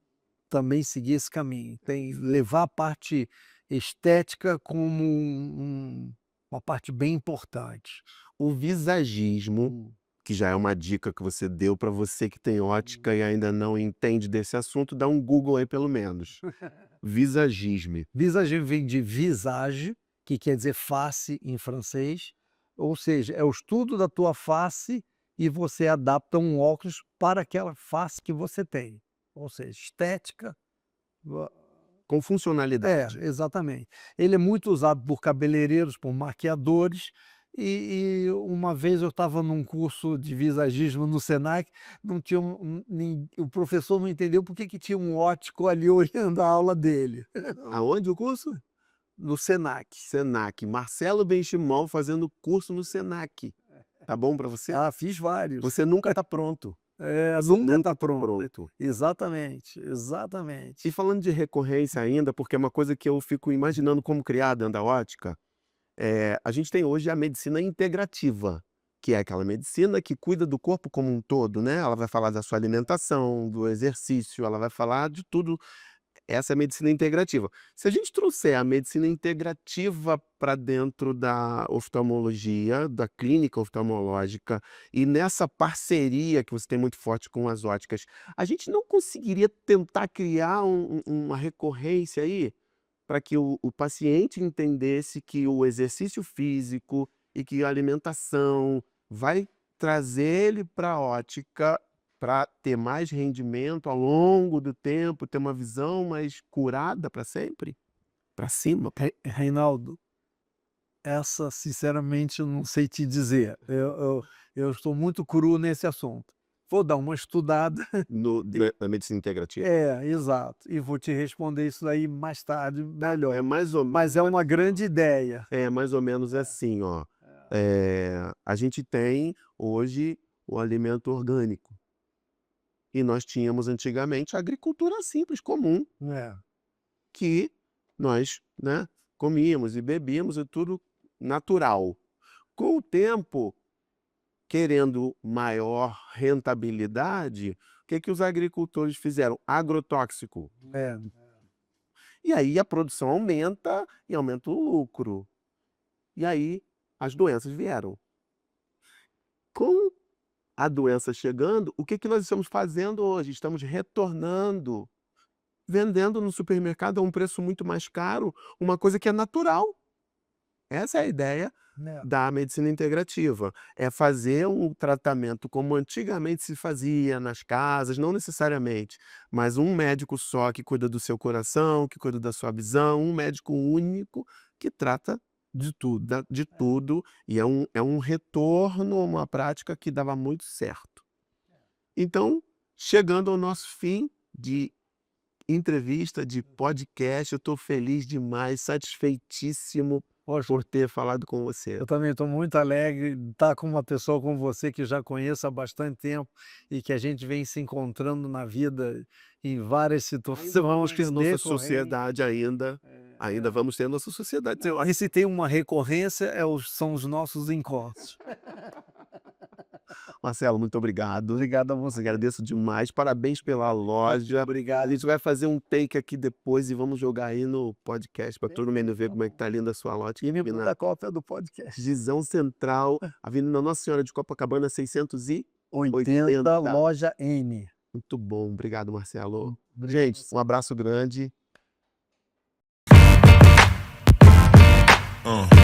S3: também seguir esse caminho. Tem levar a parte estética como uma parte bem importante.
S2: O visagismo, que já é uma dica que você deu para você que tem ótica e ainda não entende desse assunto, dá um Google aí pelo menos. Visagismo.
S3: Visagismo vem de visage, que quer dizer face em francês, ou seja, é o estudo da tua face e você adapta um óculos para aquela face que você tem. Ou seja, estética.
S2: Com funcionalidade.
S3: Exatamente. Ele é muito usado por cabeleireiros, por maquiadores, e uma vez eu estava num curso de visagismo no Senac, não tinha o professor não entendeu por que tinha um ótico ali olhando a aula dele.
S2: Aonde o curso?
S3: No Senac.
S2: Senac. Marcelo Benchimol fazendo curso no Senac. Tá bom para você?
S3: Fiz vários.
S2: Você nunca está pronto.
S3: Nunca está pronto.
S2: Pronto.
S3: Exatamente, exatamente.
S2: E falando de recorrência ainda, porque é uma coisa que eu fico imaginando como criar dentro da ótica, a gente tem hoje a medicina integrativa, que é aquela medicina que cuida do corpo como um todo, né? Ela vai falar da sua alimentação, do exercício, ela vai falar de tudo. Essa é a medicina integrativa. Se a gente trouxer a medicina integrativa para dentro da oftalmologia, da clínica oftalmológica, e nessa parceria que você tem muito forte com as óticas, a gente não conseguiria tentar criar uma recorrência aí para que o paciente entendesse que o exercício físico e que a alimentação vai trazer ele para a ótica para ter mais rendimento ao longo do tempo, ter uma visão mais curada para sempre? Para cima?
S3: Reinaldo, essa sinceramente eu não sei te dizer. Eu estou muito cru nesse assunto. Vou dar uma estudada.
S2: Na medicina integrativa?
S3: Exato. E vou te responder isso aí mais tarde, melhor.
S2: É mais ou
S3: Mas é uma grande ideia.
S2: É mais ou menos assim, ó. A gente tem hoje o alimento orgânico. E nós tínhamos antigamente a agricultura simples, comum, que nós, né, comíamos e bebíamos e tudo natural. Com o tempo, querendo maior rentabilidade, o que os agricultores fizeram? Agrotóxico. E aí a produção aumenta e aumenta o lucro. E aí as doenças vieram. Com a doença chegando, o que nós estamos fazendo hoje? Estamos retornando, vendendo no supermercado a um preço muito mais caro, uma coisa que é natural. Essa é a ideia da medicina integrativa. É fazer um tratamento como antigamente se fazia nas casas, não necessariamente, mas um médico só que cuida do seu coração, que cuida da sua visão, um médico único que trata de tudo, e é um retorno, uma prática que dava muito certo. Então, chegando ao nosso fim de entrevista, de podcast, eu estou feliz demais, satisfeitíssimo por ter falado com você.
S3: Eu também estou muito alegre de estar com uma pessoa como você que já conheço há bastante tempo e que a gente vem se encontrando na vida em várias situações.
S2: Vamos ter nossa sociedade ainda vamos ter nossa sociedade.
S3: E se tem uma recorrência, são os nossos encontros.
S2: Marcelo, muito obrigado.
S3: Obrigado a você.
S2: Agradeço demais. Parabéns pela loja.
S3: Obrigado.
S2: A gente vai fazer um take aqui depois e vamos jogar aí no podcast para todo mundo ver como é que tá linda a sua loja.
S3: E me manda a cópia do podcast.
S2: Visão Central, Avenida Nossa Senhora de Copacabana, 680,
S3: loja N.
S2: Muito bom. Obrigado, Marcelo. Gente, um abraço grande.
S6: Uh.